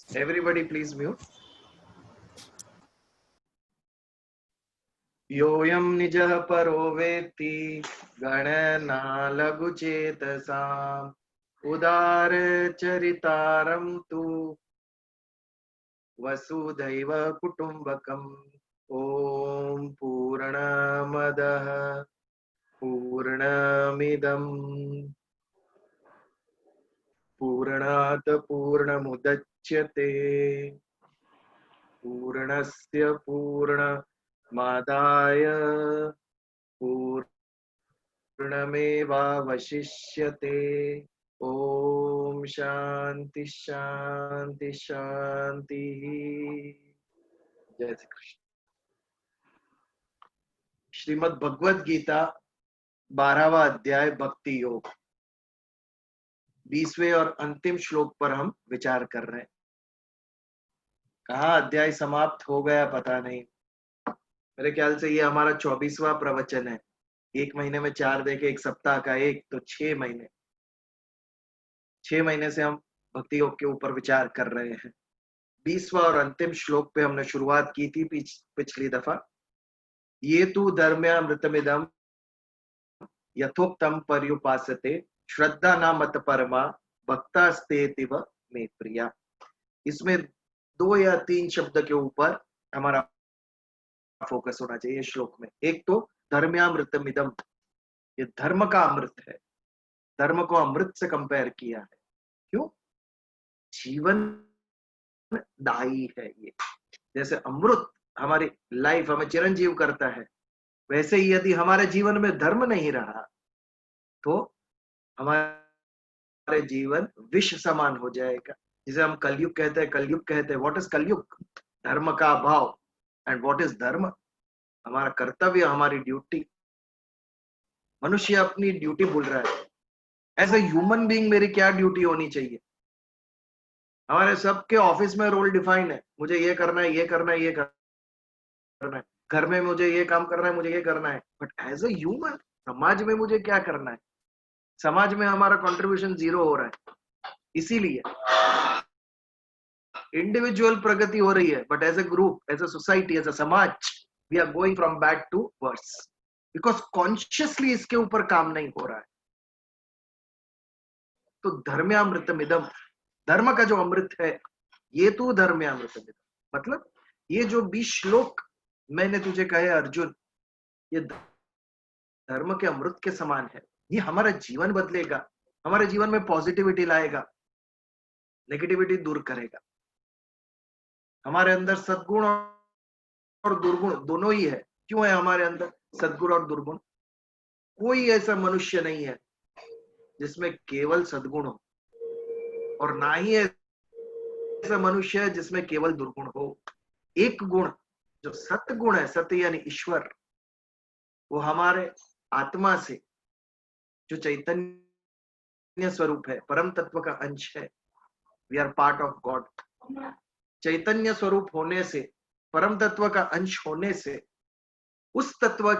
Everybody please mute. योऽयं निजः परो वेत्ति गणना लघुचेतसाम् उदारचरितारं तु वसुधैव कुटुम्बकम्। ॐ पूर्णमदः पूर्णमिदं पूर्णात् पूर्णमुदच्यते पूर्णस्य पूर्णमादाय पूर्णमेवावशिष्यते। ओम शांति शांति शांति। जय श्री कृष्ण। श्रीमद् भगवद गीता 12वां अध्याय भक्ति योग 20वें और अंतिम श्लोक पर हम विचार कर रहे हैं। कहाँ अध्याय समाप्त हो गया पता नहीं। मेरे ख्याल से ये हमारा 24वां प्रवचन है। एक महीने में 4 देखे, एक सप्ताह का एक, तो 6 महीने 6 महीने से हम भक्ति योग के ऊपर विचार कर रहे हैं। 20वां और अंतिम श्लोक पे हमने शुरुआत की थी पिछली दफा। ये तु धर्म्यामृतमिदं यथोक्तम पर्युपासते श्रद्धा न मत परमा भक्तास्तेतिव मे प्रिया। इसमें 2 या 3 शब्द के ऊपर हमारा फोकस होना चाहिए श्लोक में। एक तो धर्म्यामृतमिदं, ये धर्म का अमृत है। धर्म को अमृत से कंपेयर किया है। क्यों? जीवन दायी है ये। जैसे अमृत हमारी लाइफ हमें चिरंजीव करता है, वैसे ही यदि हमारे जीवन में धर्म नहीं रहा तो हमारे जीवन विष समान हो जाएगा। जिसे हम कलयुग कहते हैं। कलयुग कहते हैं। व्हाट इज कलयुग? धर्म का अभाव। एंड व्हाट इज धर्म? हमारा कर्तव्य, हमारी ड्यूटी। मनुष्य अपनी ड्यूटी भूल रहा है। एज ए ह्यूमन बीइंग मेरी क्या ड्यूटी होनी चाहिए? हमारे सबके ऑफिस में रोल डिफाइन है। मुझे ये करना है, ये करना है, ये करना है। घर में मुझे ये काम करना है, मुझे ये करना है। बट एज ए ह्यूमन समाज में मुझे क्या करना है? समाज में हमारा कंट्रीब्यूशन 0 हो रहा है। इसीलिए इंडिविजुअल प्रगति हो रही है, but as a group, as a society, as a समाज, we are going from bad to worse, because consciously इसके ऊपर काम नहीं हो रहा है। तो धर्म्यामृतमिदम, धर्म का जो अमृत है, ये तो धर्म्यामृतमिदम मतलब ये जो 20 श्लोक मैंने तुझे कहे अर्जुन, ये धर्म के अमृत के समान है। ये हमारा जीवन बदलेगा, हमारे जीवन में पॉजिटिविटी लाएगा, नेगेटिविटी दूर करेगा। हमारे अंदर सद्गुण और दुर्गुण दोनों ही है। क्यों है हमारे अंदर सद्गुण और दुर्गुण? कोई ऐसा मनुष्य नहीं है जिसमें केवल सद्गुण हो, और ना ही ऐसा मनुष्य है जिसमें केवल दुर्गुण हो। एक गुण जो सत्गुण है, सत्य यानी ईश्वर, वो हमारे आत्मा से, जो चैतन्य स्वरूप है, परम तत्व का अंश है। We are part of God. चैतन्य स्वरूप होने से, परम तत्व का अंश होने से, उस तत्व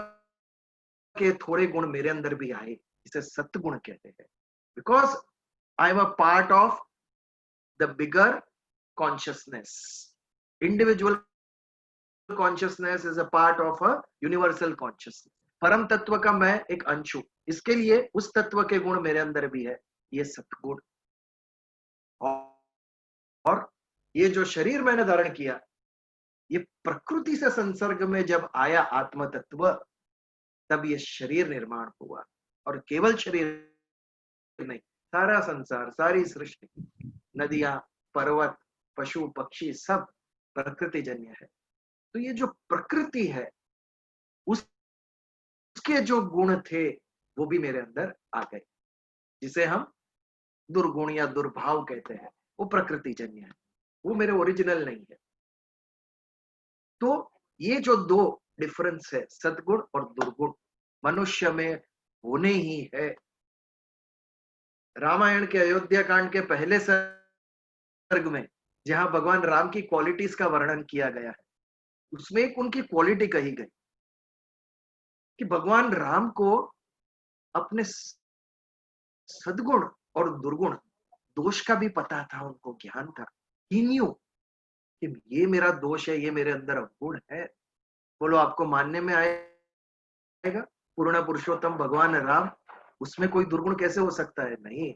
के थोड़े गुण मेरे अंदर भी आए, इसे सत्गुण कहते हैं। Because I am a part of the bigger consciousness. Individual consciousness is a part of a universal consciousness. परम तत्व का मैं एक अंश हूं, इसके लिए उस तत्व के गुण मेरे अंदर भी है, ये सत्गुण। और ये जो शरीर मैंने धारण किया, ये प्रकृति से संसर्ग में जब आया आत्म तत्व, तब ये शरीर निर्माण हुआ। और केवल शरीर नहीं, सारा संसार, सारी सृष्टि, नदियां, पर्वत, पशु पक्षी सब प्रकृति जन्य है। तो ये जो प्रकृति है, उसके जो गुण थे वो भी मेरे अंदर आ गए, जिसे हम दुर्गुण या दुर्भाव कहते हैं। वो प्रकृति जन्य है, वो मेरे ओरिजिनल नहीं है। तो ये जो 2 डिफरेंस है, सद्गुण और दुर्गुण, मनुष्य में होने ही है। रामायण के अयोध्या कांड के पहले सर्ग में जहां भगवान राम की क्वालिटीज का वर्णन किया गया है, उसमें एक उनकी क्वालिटी कही गई कि भगवान राम को अपने सद्गुण और दुर्गुण दोष का भी पता था, उनको ज्ञान था। ही न्यू कि ये मेरा दोष है, ये मेरे अंदर अवगुण है। बोलो आपको मानने में आएगा पूर्ण पुरुषोत्तम भगवान राम, उसमें कोई दुर्गुण कैसे हो सकता है? नहीं।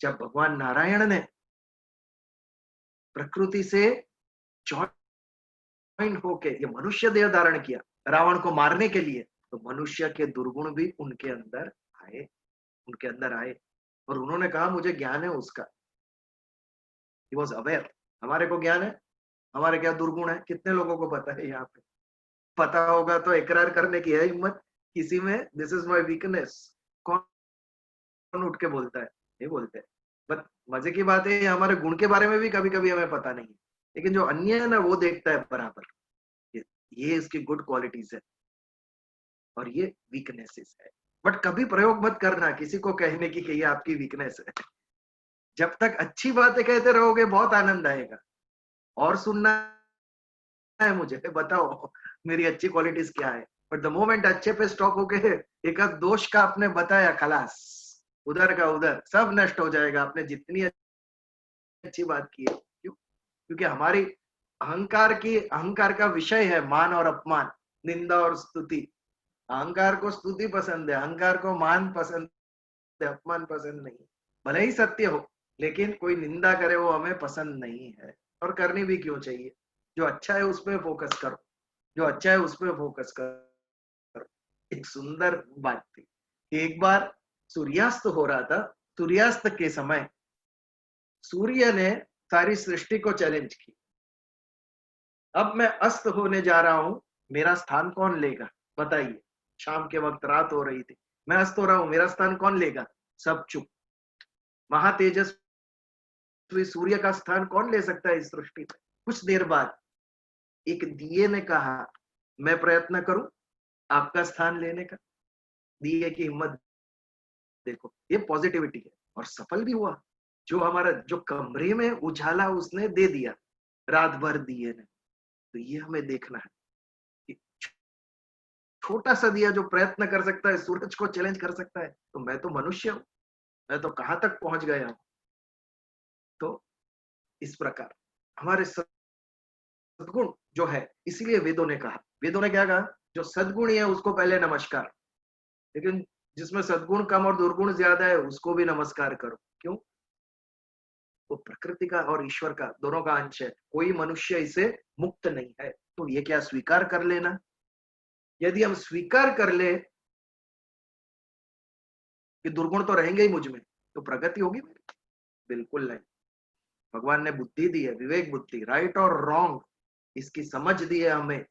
जब भगवान नारायण ने प्रकृति से ज्वाइन होके ये मनुष्य देह धारण किया रावण को मारने के लिए, तो मनुष्य के दुर्गुण भी उनके अंदर आए और उन्होंने कहा मुझे ज्ञान है उसका। He was aware. हमारे को ज्ञान है, हमारे क्या दुर्गुण है, कितने लोगों को पता है? यहाँ पे पता होगा तो इकरार करने की है हिम्मत किसी में? This is my weakness. कौन उठ के बोलता है? नहीं बोलते। बट मजे की बात है हमारे गुण के बारे में भी कभी कभी हमें पता नहीं है, लेकिन जो अन्य है ना वो देखता है बराबर। ये, ये इसकी गुड क्वालिटीज है और ये वीकनेसेस है। बट कभी प्रयोग मत करना किसी को कहने की कि ये आपकी वीकनेस है। जब तक अच्छी बातें कहते रहोगे बहुत आनंद आएगा और सुनना है मुझे, बताओ मेरी अच्छी क्वालिटीज क्या है। बट द मोमेंट अच्छे पे स्टॉप होके एक आध दोष का आपने बताया, खलास, उधर का उधर सब नष्ट हो जाएगा। आपने जितनी अच्छी बात की है, क्यों? क्योंकि हमारी अहंकार का विषय है मान और अपमान, निंदा और स्तुति। अहंकार को स्तुति पसंद है, अहंकार को मान पसंद है, अपमान पसंद नहीं। भले ही सत्य हो लेकिन कोई निंदा करे वो हमें पसंद नहीं है, और करनी भी क्यों चाहिए? जो अच्छा है उस पर फोकस करो, जो अच्छा है उस पर फोकस करो। एक सुंदर बात थी, एक बार सूर्यास्त हो रहा था। सूर्यास्त के समय सूर्य ने सारी सृष्टि को चैलेंज की, अब मैं अस्त होने जा रहा हूं, मेरा स्थान कौन लेगा? बताइए। शाम के वक्त रात हो रही थी, मैं अस्त हो रहा हूं, मेरा स्थान कौन लेगा? सब चुप। महातेजस्वी सूर्य का स्थान कौन ले सकता है इस सृष्टि में? कुछ देर बाद एक दिए ने कहा मैं प्रयत्न करूं आपका स्थान लेने का। दिए की हिम्मत देखो, ये पॉजिटिविटी है और सफल भी हुआ। जो हमारा जो कमरे में उजाला उसने दे दिया रात भर दिए ने, तो ये हमें देखना है कि छोटा सा दिया जो प्रयत्न कर सकता है, सूरज को चैलेंज कर सकता है, तो मैं तो मनुष्य हूं, मैं तो कहां तक पहुंच गया हूं। तो इस प्रकार हमारे सद्गुण जो है, इसीलिए वेदों ने कहा, वेदों ने क्या कहा? जो सद्गुणी है उसको पहले नमस्कार, लेकिन जिसमें सद्गुण कम और दुर्गुण ज्यादा है उसको भी नमस्कार करो। क्यों? वो प्रकृति का और ईश्वर का दोनों का अंश है, कोई मनुष्य इसे मुक्त नहीं है। तो ये क्या स्वीकार कर लेना? यदि हम स्वीकार कर ले कि दुर्गुण तो रहेंगे ही मुझ में, तो प्रगति होगी मेरी? बिल्कुल नहीं। भगवान ने बुद्धि दी है, विवेक बुद्धि, राइट और रॉन्ग, इसकी समझ दी है हमें।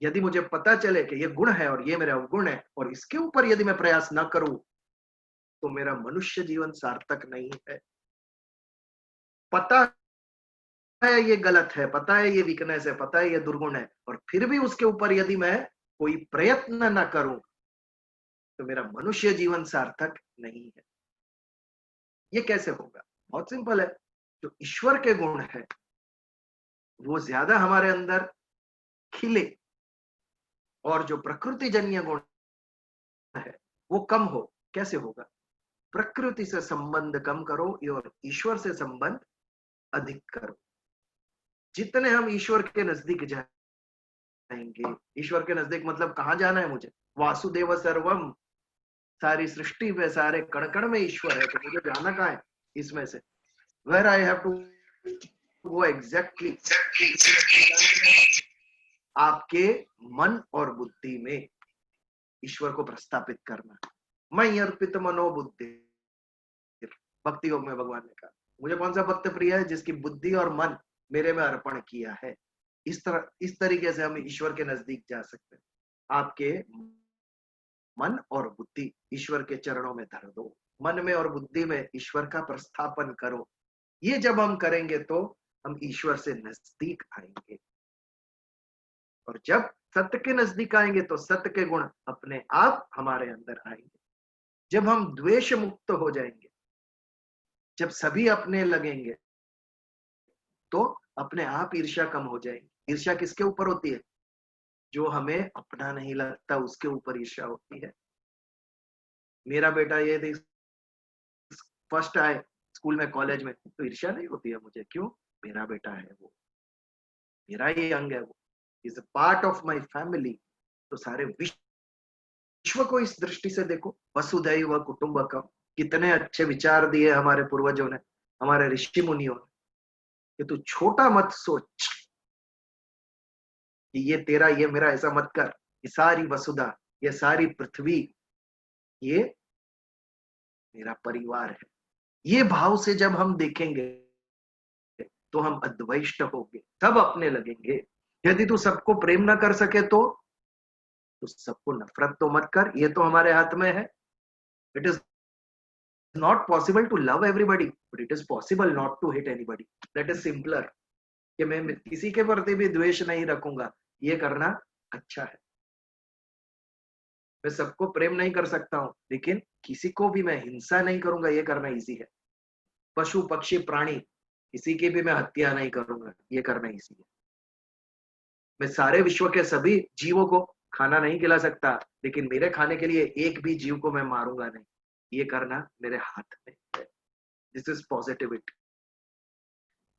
यदि मुझे पता चले कि ये गुण है और ये मेरा अवगुण है और इसके ऊपर यदि मैं प्रयास न करूं, तो मेरा मनुष्य जीवन सार्थक नहीं है। पता है ये गलत है, पता है ये वीकनेस है, पता है ये दुर्गुण है, और फिर भी उसके ऊपर यदि मैं कोई प्रयत्न न करूं, तो मेरा मनुष्य जीवन सार्थक नहीं है। ये कैसे होगा? बहुत सिंपल है। जो ईश्वर के गुण है वो ज्यादा हमारे अंदर खिले और जो प्रकृति जन्य गुण है वो कम हो। कैसे होगा? प्रकृति से संबंध कम करो और ईश्वर से संबंध अधिक करो। जितने हम ईश्वर के नजदीक जाएंगे, ईश्वर के नजदीक मतलब कहां जाना है मुझे? वासुदेव सर्वम, सारी सृष्टि में सारे कण कण में ईश्वर है, तो मुझे जाना कहाँ है इसमें से? Where I have to go exactly? आपके मन और बुद्धि में ईश्वर को प्रस्थापित करना। मैं अर्पित मनोबुद्धि, भक्ति योग में भगवान ने कहा मुझे कौन सा भक्त प्रिय है? जिसकी बुद्धि और मन मेरे में अर्पण किया है। इस तरीके से हम ईश्वर के नजदीक जा सकते हैं। आपके मन और बुद्धि ईश्वर के चरणों में धर दो, मन में और बुद्धि में ईश्वर का प्रस्थापन करो। ये जब हम करेंगे तो हम ईश्वर से नजदीक आएंगे, और जब सत्य के नजदीक आएंगे तो सत्य के गुण अपने आप हमारे अंदर आएंगे। जब हम द्वेष मुक्त हो जाएंगे, जब सभी अपने लगेंगे, तो अपने आप ईर्ष्या कम हो जाएगी। ईर्ष्या किसके ऊपर होती है? जो हमें अपना नहीं लगता उसके ऊपर ईर्ष्या होती है। मेरा बेटा ये फर्स्ट आए, स्कूल में, कॉलेज में, तो ईर्ष्या नहीं होती है मुझे। क्यों? मेरा बेटा है वो, मेरा ही अंग है वो, is a part of my family. तो सारे विश्व को इस दृष्टि से देखो, वसुधैव कुटुंबकम। कितने अच्छे विचार दिए हमारे पूर्वजों ने, हमारे ऋषि मुनियों ने, कि तू छोटा मत सोच कि ये तेरा, ये मेरा, ऐसा मत कर। ये सारी वसुधा, ये सारी पृथ्वी, ये मेरा परिवार है। ये भाव से जब हम देखेंगे तो हम अद्वैष्ट होंगे, तब अपने लगेंगे। यदि तू सबको प्रेम ना कर सके तो सबको नफरत तो मत कर, ये तो हमारे हाथ में है। It is not possible to love everybody, but it is possible not to hate anybody. That is simpler. कि मैं किसी के प्रति भी द्वेष नहीं रखूंगा, ये करना अच्छा है। मैं सबको प्रेम नहीं कर सकता हूं, लेकिन किसी को भी मैं हिंसा नहीं करूंगा, ये करना इजी है। पशु पक्षी प्राणी, किसी की भी मैं हत्या नहीं करूंगा, ये करना इजी है। मैं सारे विश्व के सभी जीवों को खाना नहीं खिला सकता, लेकिन मेरे खाने के लिए एक भी जीव को मैं मारूंगा नहीं, ये करना मेरे हाथ में है। This is positivity.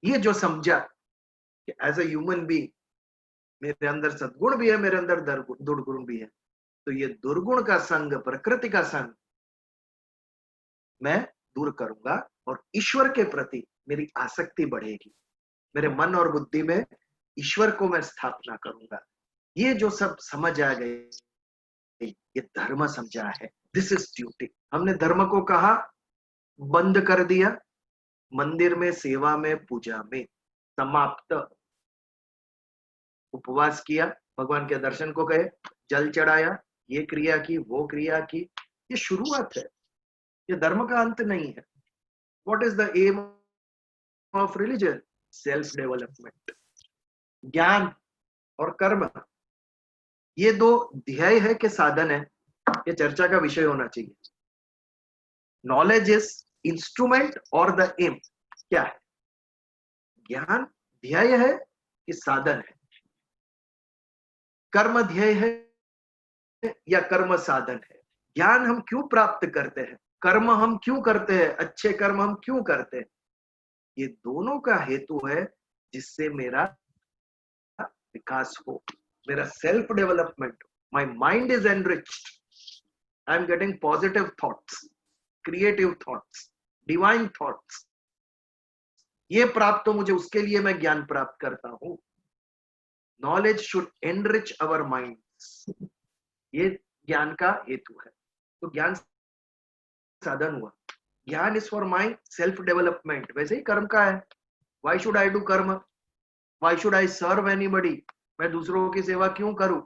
ये जो समझा कि एज अ ह्यूमन बीइंग मेरे अंदर सद्गुण भी है, मेरे अंदर दुर्गुण भी है, तो ये दुर्गुण का संग, प्रकृति का संग मैं दूर करूंगा, और ईश्वर के प्रति मेरी आसक्ति बढ़ेगी। मेरे मन और बुद्धि में ईश्वर को मैं स्थापना करूंगा। ये जो सब समझ आ गए, ये धर्म समझा है। This is duty. हमने धर्म को कहा, बंद कर दिया, मंदिर में, सेवा में, पूजा में, समाप्त। उपवास किया, भगवान के दर्शन को गए, जल चढ़ाया, ये क्रिया की, वो क्रिया की, ये शुरुआत है, ये धर्म का अंत नहीं है। What is the aim of religion? Self development. ज्ञान और कर्म, ये दो ध्येय है कि साधन है, ये चर्चा का विषय होना चाहिए। नॉलेज इज इंस्ट्रूमेंट और द एम क्या है? ज्ञान ध्येय है कि साधन है? कर्म ध्येय है या कर्म साधन है? ज्ञान हम क्यों प्राप्त करते हैं? कर्म हम क्यों करते हैं? अच्छे कर्म हम क्यों करते हैं? ये दोनों का हेतु है जिससे मेरा विकास हो, मेरा सेल्फ डेवलपमेंट हो, my mind is enriched, I am getting positive thoughts, creative thoughts, divine thoughts. ये प्राप्त हो मुझे, उसके लिए मैं ज्ञान प्राप्त करता हूं। Knowledge should enrich our mind, ये ज्ञान का हेतु है। तो ज्ञान साधन हुआ। ज्ञान is for my self development, वैसे ही कर्म का है। वाई शुड आई डू कर्म? Why should I serve anybody? मैं दूसरों की सेवा क्यों करूं?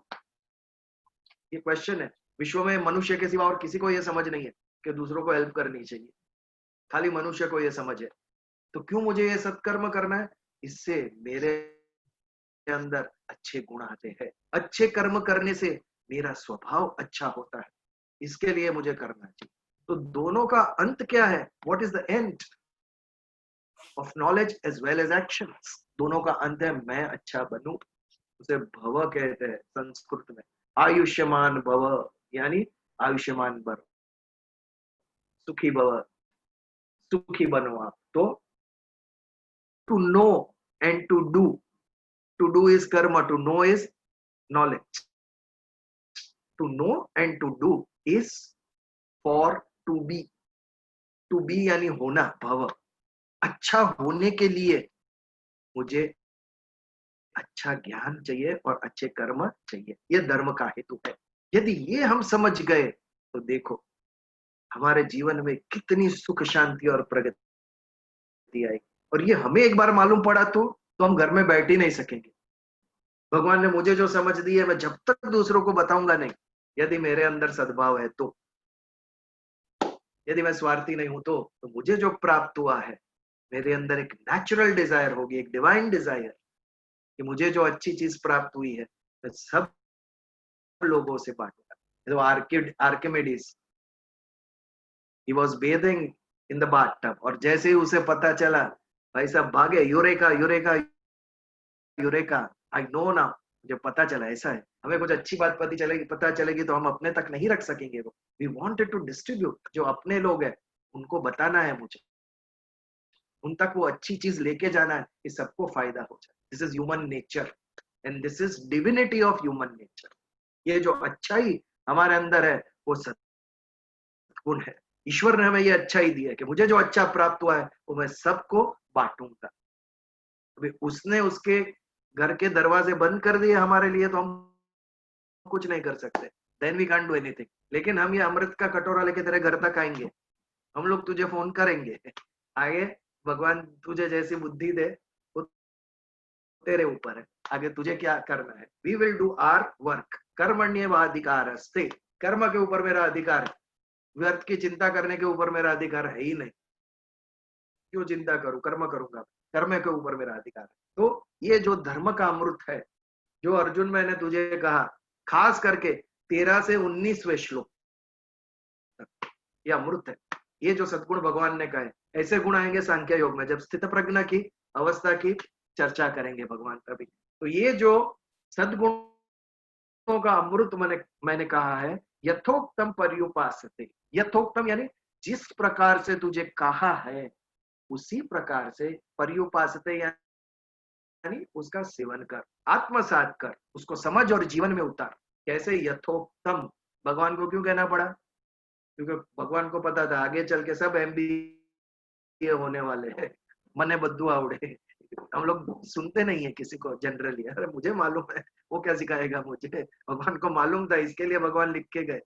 ये क्वेश्चन है। विश्व में मनुष्य के सिवा और किसी को यह समझ नहीं है कि दूसरों को हेल्प करनी चाहिए, खाली मनुष्य को यह समझ है। तो क्यों मुझे ये सत्कर्म करना है? इससे मेरे अंदर अच्छे गुण आते हैं, अच्छे कर्म करने से मेरा स्वभाव अच्छा होता है, इसके लिए मुझे करना चाहिए। तो दोनों का अंत क्या है? What is the end of knowledge as well as action? दोनों का अंत है मैं अच्छा बनूं। उसे भव कहते हैं संस्कृत में, आयुष्मान भव, यानी आयुष्मान भव, सुखी भव, सुखी बनो आप। तो to know and to do is karma, to know is knowledge. To know and to do is for to be. To be यानी होना, भव। अच्छा होने के लिए मुझे अच्छा ज्ञान चाहिए और अच्छे कर्म चाहिए, ये धर्म का हेतु है। यदि ये हम समझ गए तो देखो हमारे जीवन में कितनी सुख शांति और प्रगति आएगी। और ये हमें एक बार मालूम पड़ा तो हम घर में बैठ ही नहीं सकेंगे। भगवान ने मुझे जो समझ दी है, मैं जब तक दूसरों को बताऊंगा नहीं, यदि मेरे अंदर सद्भाव है तो, यदि मैं स्वार्थी नहीं हूं तो मुझे जो प्राप्त हुआ है, मेरे अंदर एक नेचुरल डिजायर होगी, एक डिवाइन डिजायर, कि मुझे जो अच्छी चीज प्राप्त हुई है मैं सब लोगों से बांटूंगा। तो Archimedes, he was bathing in the bathtub, और जैसे ही उसे पता चला, भाई साहब भागे, eureka eureka eureka, I know ना, मुझे पता चला ऐसा है। हमें कुछ अच्छी बात पता चलेगी तो हम अपने तक नहीं रख सकेंगे वो। वी वांटेड टू डिस्ट्रीब्यूट, जो अपने लोग हैं उनको बताना है मुझे। उन तक वो अच्छी चीज लेके जाना है कि सबको फायदा हो जाए। This is human nature and this is divinity of human nature. ये जो अच्छाई हमारे अंदर है वो सद्गुण है। ईश्वर ने हमें ये अच्छाई दी है कि मुझे जो अच्छा प्राप्त हुआ है वो मैं सबको बांटूंगा। अभी उसने उसके घर के दरवाजे बंद कर दिए हमारे लिए तो हम कुछ नहीं कर सकते, then we can't do anything. लेकिन हम ये अमृत का कटोरा लेके तेरे घर तक आएंगे, हम लोग तुझे फोन करेंगे, आगे भगवान तुझे जैसी बुद्धि दे वो तेरे ऊपर है, आगे तुझे क्या करना है। We will do our work, कर्मण्येवाधिकारस्ते, कर्म के ऊपर मेरा अधिकार है, व्यर्थ की चिंता करने के ऊपर मेरा अधिकार है ही नहीं। क्यों चिंता करूं, कर्म करूंगा, कर्म के ऊपर मेरा अधिकार है। तो ये जो धर्म का अमृत है, जो अर्जुन मैंने तुझे कहा, खास करके 13 से 19वें श्लोक तक ये अमृत है। ये जो सद्गुण भगवान ने कहे, ऐसे गुण आएंगे सांख्य योग में, जब स्थित प्रज्ञा की अवस्था की चर्चा करेंगे भगवान तभी। तो ये जो सद्गुणों का अमृत मैंने कहा है, यथोक्तम पर्युपासते, यथोक्तम यानी जिस प्रकार से तुझे कहा है उसी प्रकार से पर्युपासते यानी उसका सेवन कर, आत्मसात कर, उसको समझ और जीवन में उतार। कैसे यथोक्तम, भगवान को क्यों कहना पड़ा? क्योंकि भगवान को पता था आगे चल के सब MBA होने वाले हैं, मने बद्दू आवड़े। हम लोग सुनते नहीं है किसी को जनरली, अरे मुझे मालूम है वो क्या सिखाएगा मुझे, भगवान को मालूम था, इसके लिए भगवान लिख के गए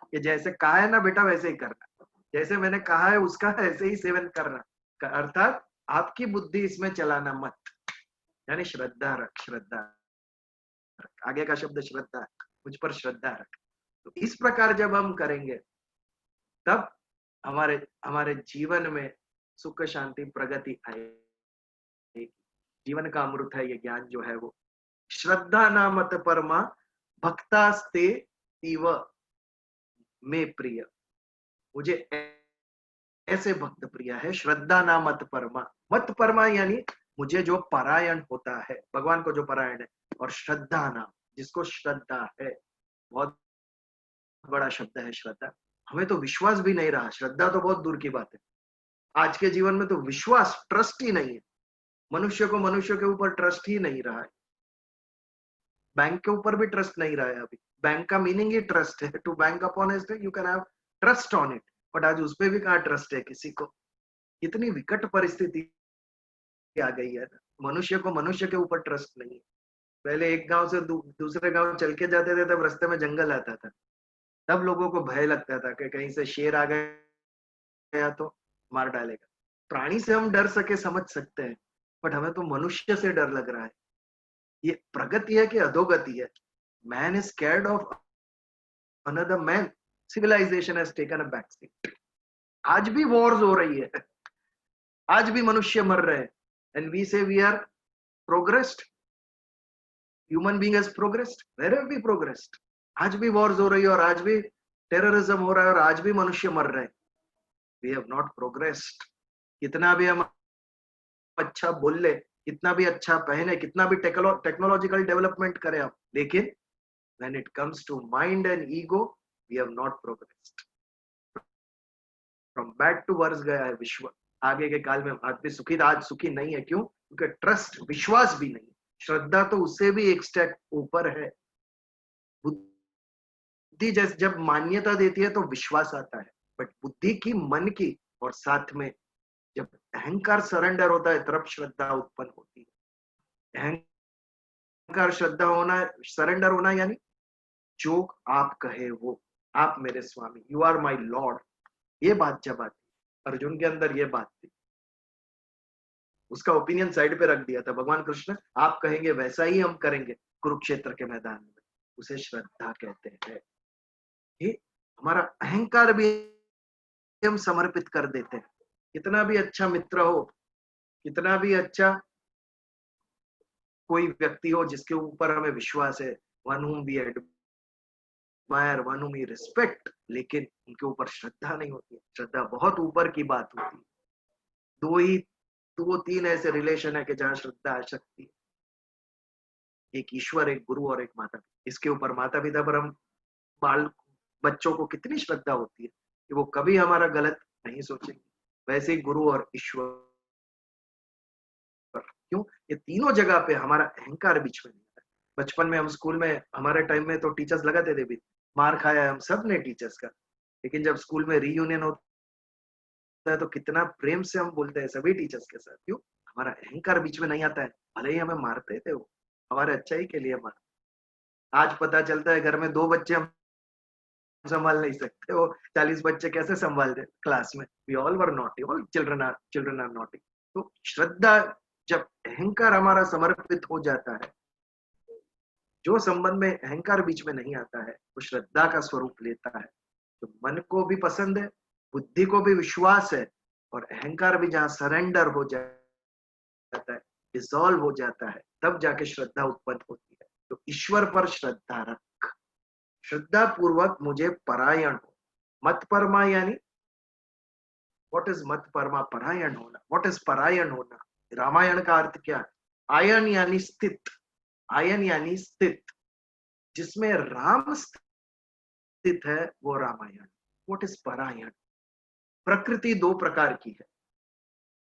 कि जैसे कहा है ना बेटा वैसे ही करना, जैसे मैंने कहा है उसका ऐसे ही सेवन करना, अर्थात आपकी बुद्धि इसमें चलाना मत, यानी श्रद्धा रख, श्रद्धा रख, आगे का शब्द श्रद्धा, मुझ पर श्रद्धा रख। तो इस प्रकार जब हम करेंगे तब हमारे हमारे जीवन में सुख शांति प्रगति आएगी। जीवन का अमृत है ये ज्ञान जो है वो। श्रद्धा नामत परमा भक्तास्ते तीव में प्रिय, मुझे ऐसे भक्त प्रिय है। श्रद्धा नामत परमा, मत परमा यानी मुझे जो परायण होता है, भगवान को जो परायण है, और श्रद्धा नाम जिसको श्रद्धा है, बहुत बड़ा शब्द है श्रद्धा। हमें तो विश्वास भी नहीं रहा, श्रद्धा तो बहुत दूर की बात है। आज के जीवन में तो विश्वास, ट्रस्ट ही नहीं है, मनुष्य को मनुष्य के ऊपर ट्रस्ट ही नहीं रहा है। बैंक के ऊपर भी ट्रस्ट नहीं रहा है अभी। बैंक का मीनिंग ही ट्रस्ट है, to bank upon it you can have trust on it, but आज उस पर भी कहाँ ट्रस्ट है किसी को। इतनी विकट परिस्थिति आ गई है, मनुष्य को मनुष्य के ऊपर ट्रस्ट नहीं है। पहले एक गांव से दूसरे गांव चल के जाते थे तब रास्ते में जंगल आता था, तब लोगों को भय लगता था कि कहीं से शेर आ गया तो मार डालेगा। प्राणी से हम डर सके समझ सकते हैं, बट हमें तो मनुष्य से डर लग रहा है। ये प्रगति है कि अधोगति है? Man is scared of another man, civilisation has taken a back seat. आज भी वॉर्स हो रही है, आज भी मनुष्य मर रहे हैं, and we say we are progressed, human being has progressed, where have we progressed? आज भी वॉर्स हो रही है और आज भी टेररिज्म हो रहा है और आज भी मनुष्य मर रहे हैं। We have not progressed. कितना भी हम अच्छा बोल ले, कितना भी अच्छा पहने, कितना भी टेक्नोलॉजिकल डेवलपमेंट करें हम, लेकिन when it comes to mind and ego we have not progressed, from bad to worse गया है विश्व। आगे के काल में आदमी सुखी, आज सुखी नहीं है। क्यों? क्योंकि ट्रस्ट, विश्वास भी नहीं। श्रद्धा तो उससे भी एक स्टेप ऊपर है। बुद्धि जब मान्यता देती है तो विश्वास आता है, बट बुद्धि की, मन की, और साथ में जब अहंकार सरेंडर होता है तब श्रद्धा उत्पन्न होती है। अहंकार, श्रद्धा होना, सरेंडर होना यानी जो आप कहे वो, आप मेरे स्वामी, यू आर माई लॉर्ड, ये बात जब आती, अर्जुन के अंदर ये बात थी, उसका ओपिनियन साइड पे रख दिया था भगवान कृष्ण, आप कहेंगे वैसा ही हम करेंगे कुरुक्षेत्र के मैदान में। उसे श्रद्धा कहते हैं। ये हमारा अहंकार भी हम समर्पित कर देते हैं। कितना भी अच्छा मित्र हो, कितना भी अच्छा कोई व्यक्ति हो जिसके ऊपर हमें विश्वास है, one whom we admire, one whom we respect, लेकिन उनके ऊपर श्रद्धा नहीं होती है। श्रद्धा बहुत ऊपर की बात होती है। दो तीन ऐसे रिलेशन है कि जहां श्रद्धा आ सकती है, एक ईश्वर, एक गुरु और एक माता। इसके ऊपर माता पिता पर हम बच्चों को कितनी श्रद्धा होती है कि वो कभी हमारा गलत नहीं सोचेंगे, वैसे ही गुरु और ईश्वर। क्यों? ये तीनों जगह पे हमारा अहंकार बीच में नहीं है। बचपन में हम स्कूल में, हमारे टाइम में तो टीचर्स लगाते थे भी, मार खाया है हम सब ने टीचर्स का, लेकिन जब स्कूल में रीयूनियन होता है तो कितना प्रेम से हम बोलते हैं सभी टीचर्स के साथ। क्यों? हमारा अहंकार बीच में नहीं आता है। भले ही हमें मारते थे वो हमारे अच्छाई के लिए मार। आज पता चलता है घर में 2 बच्चे हम संभाल नहीं सकते, वो 40 बच्चे कैसे संभाल दे क्लास में। We all were naughty, all children are naughty. तो श्रद्धा, जब अहंकार हमारा समर्पित हो जाता है, जो संबंध में अहंकार बीच में नहीं आता है वो श्रद्धा का स्वरूप लेता है। तो मन को भी पसंद है, बुद्धि को भी विश्वास है, और अहंकार भी जहां सरेंडर हो जाता है, डिसॉल्व हो जाता है, तब जाके श्रद्धा उत्पन्न होती है। तो ईश्वर पर श्रद्धा रख, श्रद्धा पूर्वक मुझे परायण हो। मत परमा यानी व्हाट इज मत परमा? परायण होना। व्हाट इज परायण होना? रामायण का अर्थ क्या है? आयन यानी स्थित, आयन यानी स्थित, जिसमें राम स्थित है वो रामायण। व्हाट इज परायण? प्रकृति 2 प्रकार की है,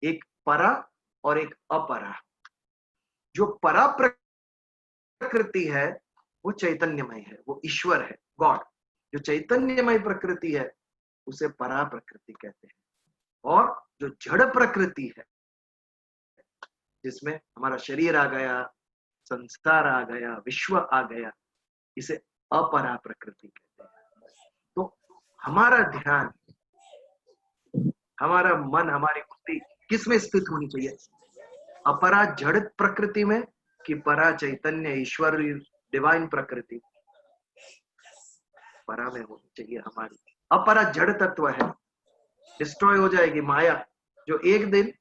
एक परा और एक अपरा। जो परा प्रकृति है वो चैतन्यमय है, वो ईश्वर है, गॉड। जो चैतन्यमय प्रकृति है उसे परा प्रकृति कहते हैं। और जो जड़ प्रकृति है, जिसमें हमारा शरीर आ गया, संसार आ गया, विश्व आ गया, इसे अपरा प्रकृति कहते हैं। तो हमारा ध्यान, हमारा मन, हमारी बुद्धि किस में स्थित होनी चाहिए? अपरा जड़ प्रकृति में कि परा चैतन्य ईश्वर डिवाइन प्रकृति? परा में होनी चाहिए हमारी। अपरा जड़ तत्व है, डिस्ट्रॉय हो जाएगी माया, जो एक दिन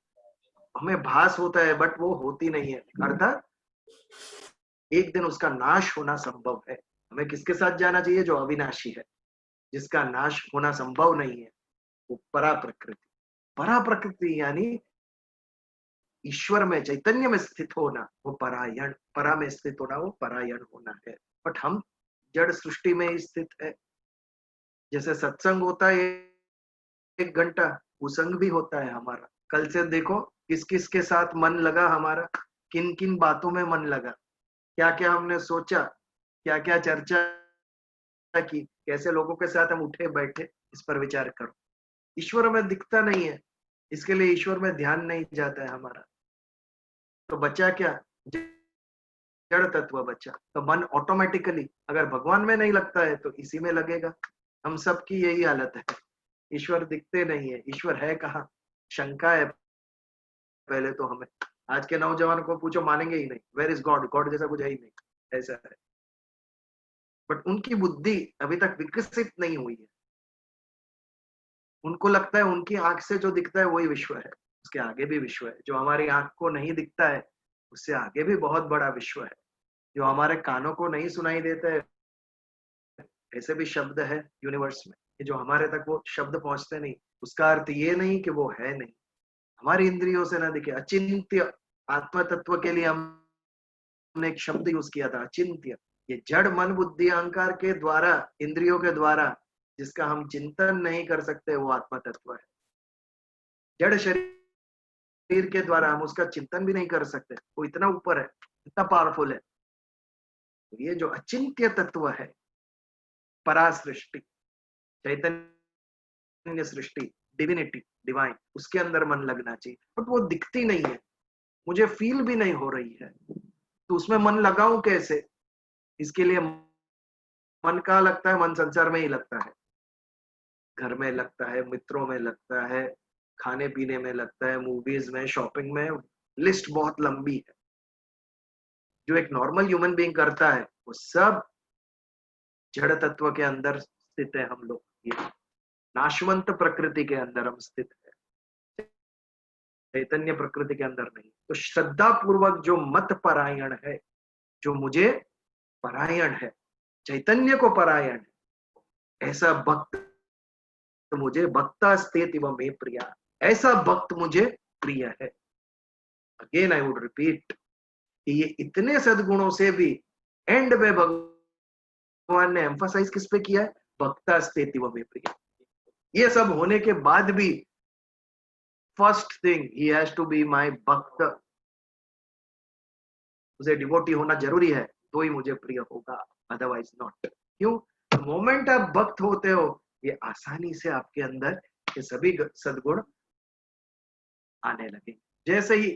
हमें भास होता है बट वो होती नहीं है, अर्थात एक दिन उसका नाश होना संभव है। हमें किसके साथ जाना चाहिए? जो अविनाशी है, जिसका नाश होना संभव नहीं है, वो परा प्रकृति। परा प्रकृति यानी ईश्वर में, चैतन्य में स्थित होना, वो परायण। परा में स्थित होना वो परायण होना है। बट हम जड़ सृष्टि में ही स्थित है। जैसे सत्संग होता है 1 घंटा, कुसंग भी होता है हमारा। कल से देखो किस किस के साथ मन लगा हमारा, किन किन बातों में मन लगा, क्या क्या हमने सोचा, क्या क्या चर्चा की, कैसे लोगों के साथ हम उठे बैठे, इस पर विचार करो। ईश्वर में दिखता नहीं है, इसके लिए ईश्वर में ध्यान नहीं जाता है हमारा। तो बचा क्या? जड़ तत्व बचा। तो मन ऑटोमेटिकली अगर भगवान में नहीं लगता है तो इसी में लगेगा। हम सबकी यही हालत है, ईश्वर दिखते नहीं है। ईश्वर है कहाँ? शंका है पहले तो हमें। आज के नौजवान को पूछो, मानेंगे ही नहीं। Where is God? गॉड जैसा कुछ है ही नहीं, ऐसा है। बट उनकी बुद्धि अभी तक विकसित नहीं हुई है। उनको लगता है उनकी आंख से जो दिखता है वही विश्व है, उसके आगे भी विश्व है। जो हमारी आंख को नहीं दिखता है उससे आगे भी बहुत बड़ा विश्व है। जो हमारे कानों को नहीं सुनाई देता है, ऐसे भी शब्द है यूनिवर्स में, कि जो हमारे तक वो शब्द पहुंचते नहीं। उसका अर्थ ये नहीं कि वो है नहीं, हमारी इंद्रियों से ना दिखे। अचिंत्य आत्मा तत्व के लिए हमने एक शब्द यूज किया था, अचिंत्य। ये जड़ मन बुद्धि अहंकार के द्वारा, इंद्रियों के द्वारा जिसका हम चिंतन नहीं कर सकते, वो आत्मा तत्व है। जड़ शरीर के द्वारा हम उसका चिंतन भी नहीं कर सकते, वो इतना ऊपर है, इतना पावरफुल है। तो ये जो अचिंत्य तत्व है, परा सृष्टि, चैतन्य सृष्टि, डिविनिटी, डिवाइन, उसके अंदर मन लगना चाहिए। बट वो दिखती नहीं है, मुझे फील भी नहीं हो रही है, तो उसमें मन लगाऊं कैसे? इसके लिए मन कहाँ लगता है? मन संसार में ही लगता है। घर में लगता है, मित्रों में लगता है, खाने पीने में लगता है, मूवीज में, शॉपिंग में। लिस्ट बहुत लंबी है। जो एक नॉर्मल ह्यूमन बीइंग करता है वो सब जड़ तत्व के अंदर स्थित है। हम लोग ये नाशवंत प्रकृति के अंदर हम स्थित है, चैतन्य प्रकृति के अंदर नहीं। तो श्रद्धा पूर्वक जो मत परायण है, जो मुझे परायण है, चैतन्य को परायण है, ऐसा भक्त मुझे भक्ता स्थित व मे प्रिया, ऐसा भक्त मुझे प्रिय है। अगेन आई वुड रिपीट कि ये इतने सद्गुणों से भी एंड में भगवान ने एम्फसाइज किस पे किया है? भक्ता स्थिति व मे प्रिया। ये सब होने के बाद भी first thing he has to be my भक्त, उसे डिवोटी होना जरूरी है तो ही मुझे प्रिय होगा, अदरवाइज नॉट। क्यों? मोमेंट आप भक्त होते हो, ये आसानी से आपके अंदर ये सभी सद्गुण आने लगे। जैसे ही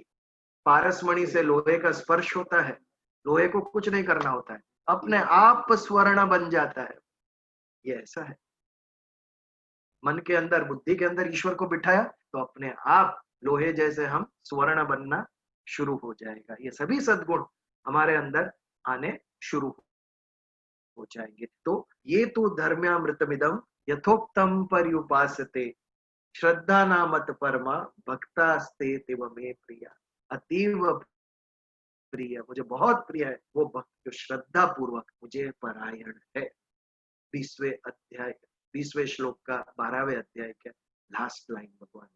पारसमणि से लोहे का स्पर्श होता है, लोहे को कुछ नहीं करना होता है, अपने आप स्वर्ण बन जाता है। ये ऐसा है, मन के अंदर, बुद्धि के अंदर ईश्वर को बिठाया तो अपने आप लोहे जैसे हम स्वर्ण बनना शुरू हो जाएगा। ये सभी सद्गुण हमारे अंदर आने शुरू हो जाएंगे। तो ये तो धर्म्यामृतमिदम यथोक्तम पर्युपासते श्रद्धा नामत परमा भक्तास्ते तिव मे प्रिया। अतीव प्रिय, मुझे बहुत प्रिय है वो भक्त जो श्रद्धा पूर्वक मुझे परायण है। 20वें अध्याय, 20वें श्लोक का 12वें अध्याय के लास्ट लाइन भगवान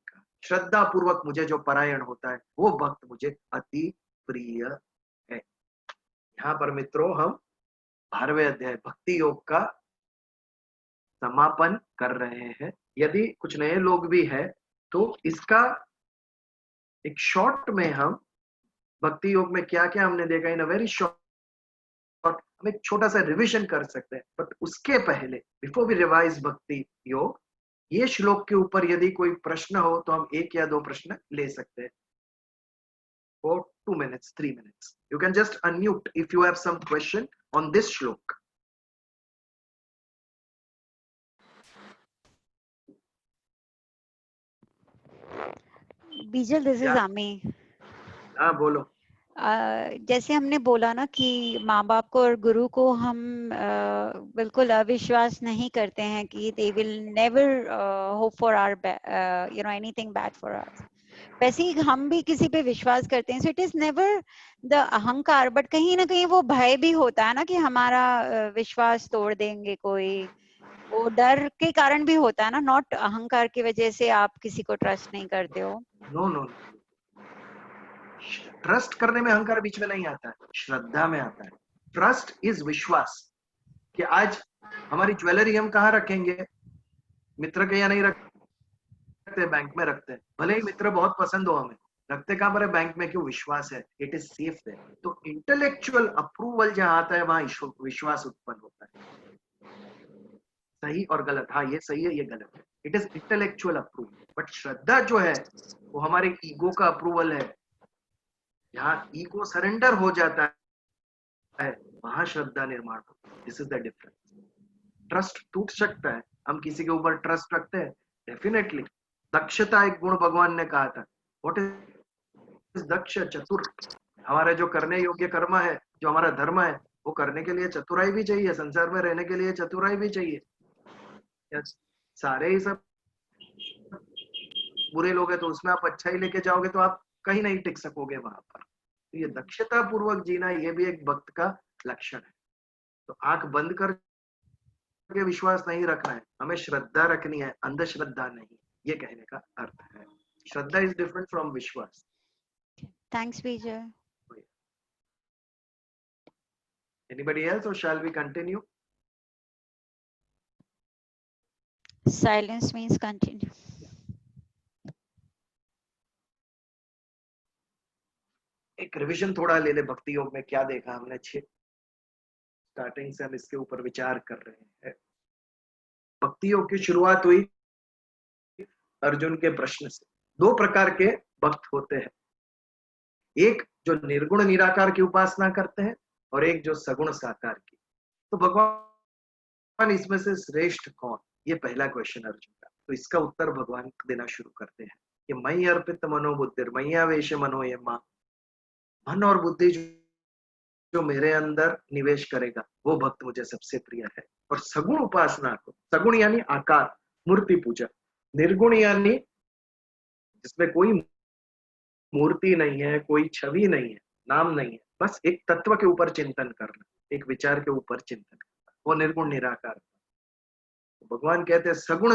का, श्रद्धा पूर्वक मुझे जो परायण होता है वो भक्त मुझे अति प्रिय है। यहाँ पर मित्रों हम 12वें अध्याय भक्ति योग का समापन कर रहे हैं। यदि कुछ नए लोग भी हैं तो इसका एक शॉर्ट में हम भक्ति योग में क्या क्या हमने देखा इन अ वेरी शॉर्ट, हम एक छोटा सा रिवीजन कर सकते हैं। बट उसके पहले, बिफोर वी रिवाइज भक्ति योग, ये श्लोक के ऊपर यदि कोई प्रश्न हो तो हम एक या दो प्रश्न ले सकते हैं। For 2 minutes, 3 minutes. You can just unmute if you have some question on this shlok. बीजल, this is आमी। हाँ बोलो। जैसे हमने बोला ना कि माँ बाप को और गुरु को हम बिल्कुल अविश्वास नहीं करते हैं कि they will never hope for our anything bad for us. वैसे ही हम भी किसी पे विश्वास करते हैं, so it is never the अहंकार, बट कहीं ना कहीं वो भय भी होता है ना कि हमारा विश्वास तोड़ देंगे कोई, वो डर के कारण भी होता है ना, नॉट अहंकार की वजह से आप किसी को ट्रस्ट नहीं करते हो। नो नो, ट्रस्ट करने में अहंकार बीच में नहीं आता है, श्रद्धा में आता है। ट्रस्ट इज विश्वास कि आज हमारी ज्वेलरी हम कहाँ रखेंगे, मित्र के या नहीं रखते, बैंक में रखते हैं। भले ही मित्र बहुत पसंद हो हमें, रखते कहाँ पर है? बैंक में। क्यों? विश्वास है, इट इज सेफ है। तो इंटेलेक्चुअल अप्रूवल जहां आता है वहां विश्वास उत्पन्न होता है। सही और गलत, हाँ ये सही है ये गलत है, it is intellectual approval. But श्रद्धा जो है वो हमारे ईगो का अप्रूवल है। जहाँ ईगो सरेंडर हो जाता है वहां श्रद्धा निर्माण होता है। This is the difference. Trust टूट सकता है, हम किसी के ऊपर ट्रस्ट रखते हैं डेफिनेटली। दक्षता एक गुण भगवान ने कहा था। व्हाट इज दक्ष? चतुर। हमारे जो करने योग्य कर्म है, जो हमारा धर्म है, वो करने के लिए चतुराई भी चाहिए, संसार में रहने के लिए चतुराई भी चाहिए। सारे ही सब बुरे लोग हैं तो उसमें आप अच्छा ही लेके जाओगे तो आप कहीं नहीं टिक सकोगे वहां पर। तो ये दक्षता पूर्वक जीना ये भी एक भक्त का लक्षण है। तो आंख बंद करके विश्वास नहीं रखना है, हमें श्रद्धा रखनी है, अंधश्रद्धा नहीं। ये कहने का अर्थ है। श्रद्धा इज डिफरेंट फ्रॉम विश्वास। Thanks Vijay. Anybody else or shall we continue? Silence means continue. एक रिवीजन थोड़ा ले ले भक्ति योग में क्या देखा हमने। स्टार्टिंग से हम इसके ऊपर विचार कर रहे हैं। भक्ति योग की शुरुआत हुई अर्जुन के प्रश्न से। दो प्रकार के भक्त होते हैं, एक जो निर्गुण निराकार की उपासना करते हैं और एक जो सगुण साकार की। तो भगवान इसमें से श्रेष्ठ कौन? ये पहला क्वेश्चन अर्जुन का। तो इसका उत्तर भगवान देना शुरू करते हैं कि मयि अर्पित मनोबुद्धिर मय्यावेश मनो ये मां। मन और बुद्धि जो मेरे अंदर निवेश करेगा वो भक्त मुझे सबसे प्रिय है। और सगुण उपासना को, सगुण यानी आकार, मूर्ति पूजा, निर्गुण यानी जिसमें कोई मूर्ति नहीं है, कोई छवि नहीं है, नाम नहीं है, बस एक तत्व के ऊपर चिंतन करना, एक विचार के ऊपर चिंतन करना, वो निर्गुण निराकार। तो भगवान कहते हैं सगुण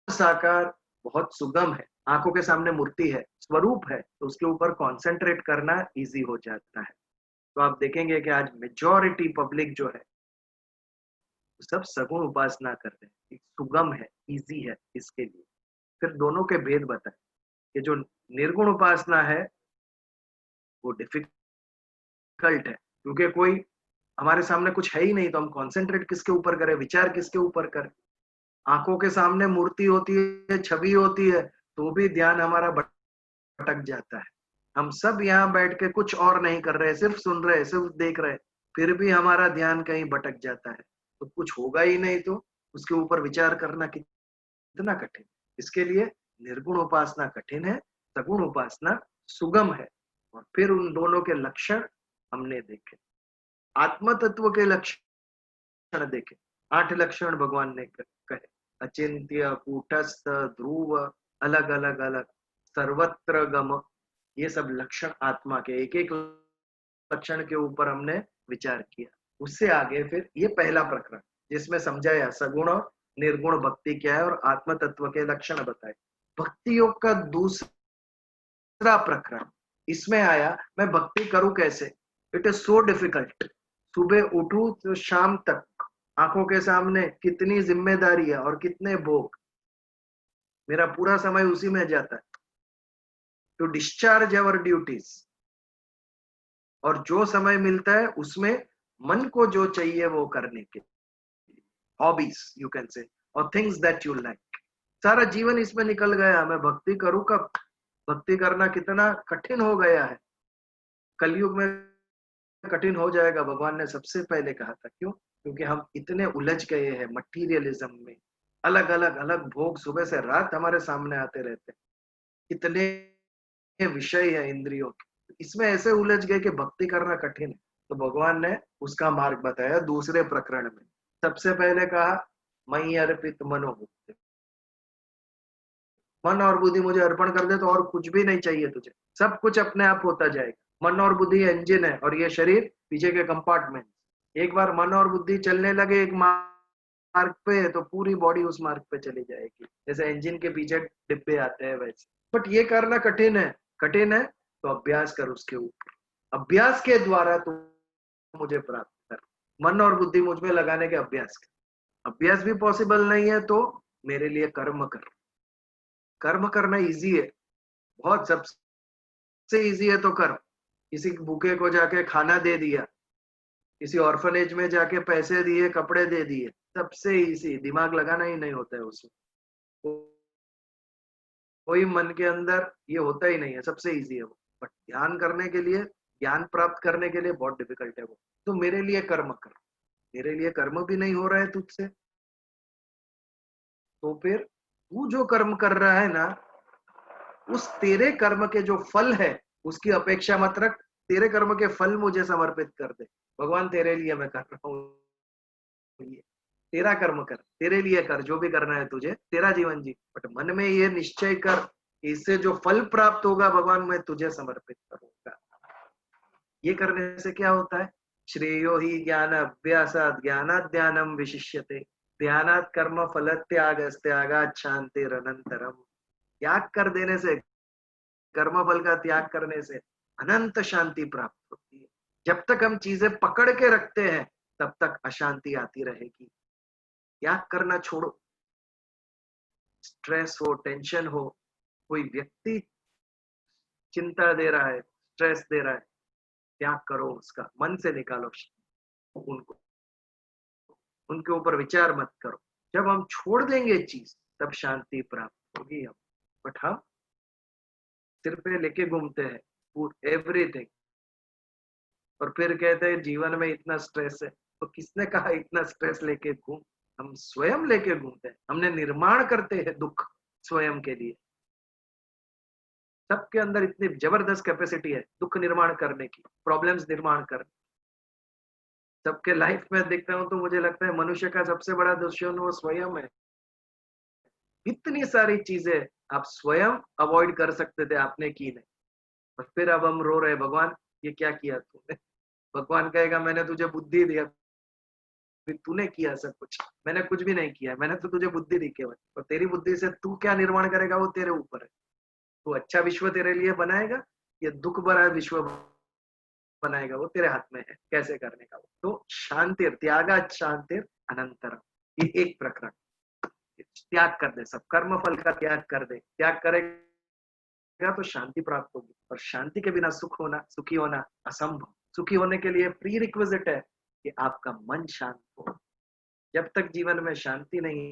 साकार बहुत सुगम है। आंखों के सामने मूर्ति है, स्वरूप है, तो उसके ऊपर कॉन्सेंट्रेट करना इजी हो जाता है। तो आप देखेंगे कि आज मेजॉरिटी पब्लिक जो है सब सगुण उपासना करते हैं। सुगम है, इजी है इसके लिए। फिर दोनों के भेद बताए कि जो निर्गुण उपासना है वो डिफिकल्ट है, क्योंकि कोई हमारे सामने कुछ है ही नहीं, तो हम कंसंट्रेट किसके ऊपर करें, विचार किसके ऊपर करें। आंखों के सामने मूर्ति होती है, छवि होती है, तो भी ध्यान हमारा भटक जाता है। हम सब यहाँ बैठ के कुछ और नहीं कर रहे, सिर्फ सुन रहे, सिर्फ देख रहे, फिर भी हमारा ध्यान कहीं भटक जाता है, तो कुछ होगा ही नहीं, तो उसके ऊपर विचार करना कितना कठिन। इसके लिए निर्गुण उपासना कठिन है, सगुण उपासना सुगम है। और फिर उन दोनों के लक्षण हमने देखे, आत्म तत्व के लक्षण देखे। 8 लक्षण भगवान ने कहे, अचिंत्य, कूटस्थ, ध्रुव, अलग अलग अलग, सर्वत्र गम, ये सब लक्षण आत्मा के, एक एक लक्षण के ऊपर हमने विचार किया। उससे आगे फिर ये पहला प्रकरण जिसमें समझाया सगुण और निर्गुण भक्ति क्या है और आत्म तत्व के लक्षण बताए। भक्ति योग का दूसरा प्रकरण इसमें आया, मैं भक्ति करूं कैसे, इट इज सो डिफिकल्ट। सुबह उठूं तो शाम तक आंखों के सामने कितनी जिम्मेदारी है और कितने भोग, मेरा पूरा समय उसी में जाता है टू डिस्चार्ज अवर ड्यूटीज। और जो समय मिलता है उसमें मन को जो चाहिए वो करने के, हॉबीज यू कैन से, और थिंग्स दैट यू लाइक। सारा जीवन इसमें निकल गया, मैं भक्ति करूं कब। भक्ति करना कितना कठिन हो गया है, कलयुग में कठिन हो जाएगा, भगवान ने सबसे पहले कहा था। क्यों? क्योंकि हम इतने उलझ गए हैं मटीरियलिज्म में, अलग अलग अलग भोग सुबह से रात हमारे सामने आते रहते हैं, इतने विषय है इंद्रियों के, इसमें ऐसे उलझ गए कि भक्ति करना कठिन है। तो भगवान ने उसका मार्ग बताया दूसरे प्रकरण में। सबसे पहले कहा मई अर्पित मनोबुद्धि, मन और बुद्धि मुझे अर्पण कर दे तो और कुछ भी नहीं चाहिए तुझे, सब कुछ अपने आप होता जाएगा। मन और बुद्धि इंजन है और ये शरीर पीछे के कंपार्टमेंट। एक बार मन और बुद्धि चलने लगे एक मार्ग पे तो पूरी बॉडी उस मार्ग पे चली जाएगी, जैसे इंजन के पीछे डिब्बे आते हैं वैसे। बट ये करना कठिन है, कठिन है तो अभ्यास कर उसके ऊपर, अभ्यास के द्वारा तू मुझे प्राप्त कर, मन और बुद्धि मुझ में लगाने के अभ्यास कर। अभ्यास भी पॉसिबल नहीं है तो मेरे लिए कर्म कर। कर्म करना इजी है, बहुत सबसे इजी है तो कर्म। किसी भूखे को जाके खाना दे दिया, किसी ऑर्फनेज में जाके पैसे दिए, कपड़े दे दिए, सबसे इजी, दिमाग लगाना ही नहीं होता है उसमें, कोई मन के अंदर ये होता ही नहीं है, सबसे इजी है वो। बट ध्यान करने के लिए, ज्ञान प्राप्त करने के लिए बहुत डिफिकल्ट है वो। तो मेरे लिए कर्म कर, मेरे लिए कर्म भी नहीं हो रहा है तुझसे, तो फिर तू जो कर्म कर रहा है ना, उस तेरे कर्म के जो फल है उसकी अपेक्षा मत रख, तेरे कर्म के फल मुझे समर्पित कर दे। भगवान तेरे लिए मैं कर रहा हूँ, ये तेरा कर्म कर, तेरे लिए कर, जो भी करना है तुझे, तेरा जीवन जी। बट मन में ये निश्चय कर कि इससे जो फल प्राप्त होगा भगवान मैं तुझे समर्पित करूंगा। ये करने से क्या होता है, श्रेयो ही ज्ञान अभ्यासात ज्ञानात ध्यानम विशिष्यते, ध्यानात कर्म फल त्याग त्यागात शांतिरनंतरम। त्याग कर देने से, कर्म फल का त्याग करने से अनंत शांति प्राप्त होती है। जब तक हम चीजें पकड़ के रखते हैं तब तक अशांति आती रहेगी। त्याग करना छोड़ो, स्ट्रेस हो, टेंशन हो, कोई व्यक्ति चिंता दे रहा है, स्ट्रेस दे रहा है, त्याग करो उसका, मन से निकालो उनको, उनके ऊपर विचार मत करो। जब हम छोड़ देंगे चीज तब शांति प्राप्त होगी हम। बट हम सिर पे लेके घूमते हैं एवरीथिंग, और फिर कहते हैं जीवन में इतना स्ट्रेस है। तो किसने कहा इतना स्ट्रेस लेके घूम, हम स्वयं लेके घूमते हैं, हमने निर्माण करते हैं दुख स्वयं के लिए। सबके अंदर इतनी जबरदस्त कैपेसिटी है दुख निर्माण करने की, प्रॉब्लम्स निर्माण करने। सबके लाइफ में देखता हूं तो मुझे लगता है मनुष्य का सबसे बड़ा दुश्मन वो स्वयं है। इतनी सारी चीजें आप स्वयं अवॉइड कर सकते थे, आपने की नहीं, और फिर अब हम रो रहे, भगवान ये क्या किया तूने। भगवान कहेगा मैंने तुझे बुद्धि दिया, तूने किया सब कुछ, मैंने कुछ भी नहीं किया, मैंने तो तुझे बुद्धि दी केवल, और तेरी बुद्धि से तू क्या निर्माण करेगा वो तेरे ऊपर है। तू अच्छा विश्व तेरे लिए बनाएगा, ये दुख भरा विश्व बनाएगा, वो तेरे हाथ में है कैसे करने का वो। तो शांति त्यागा शांति अनंतरम, ये एक प्रकरण। त्याग कर दे, सब कर्म फल का त्याग कर दे, त्याग करेगा तो शांति प्राप्त होगी। और शांति के बिना सुखी होना असंभव। सुखी होने के लिए प्री रिक्विजिट है कि आपका मन शांत हो। जब तक जीवन में शांति नहीं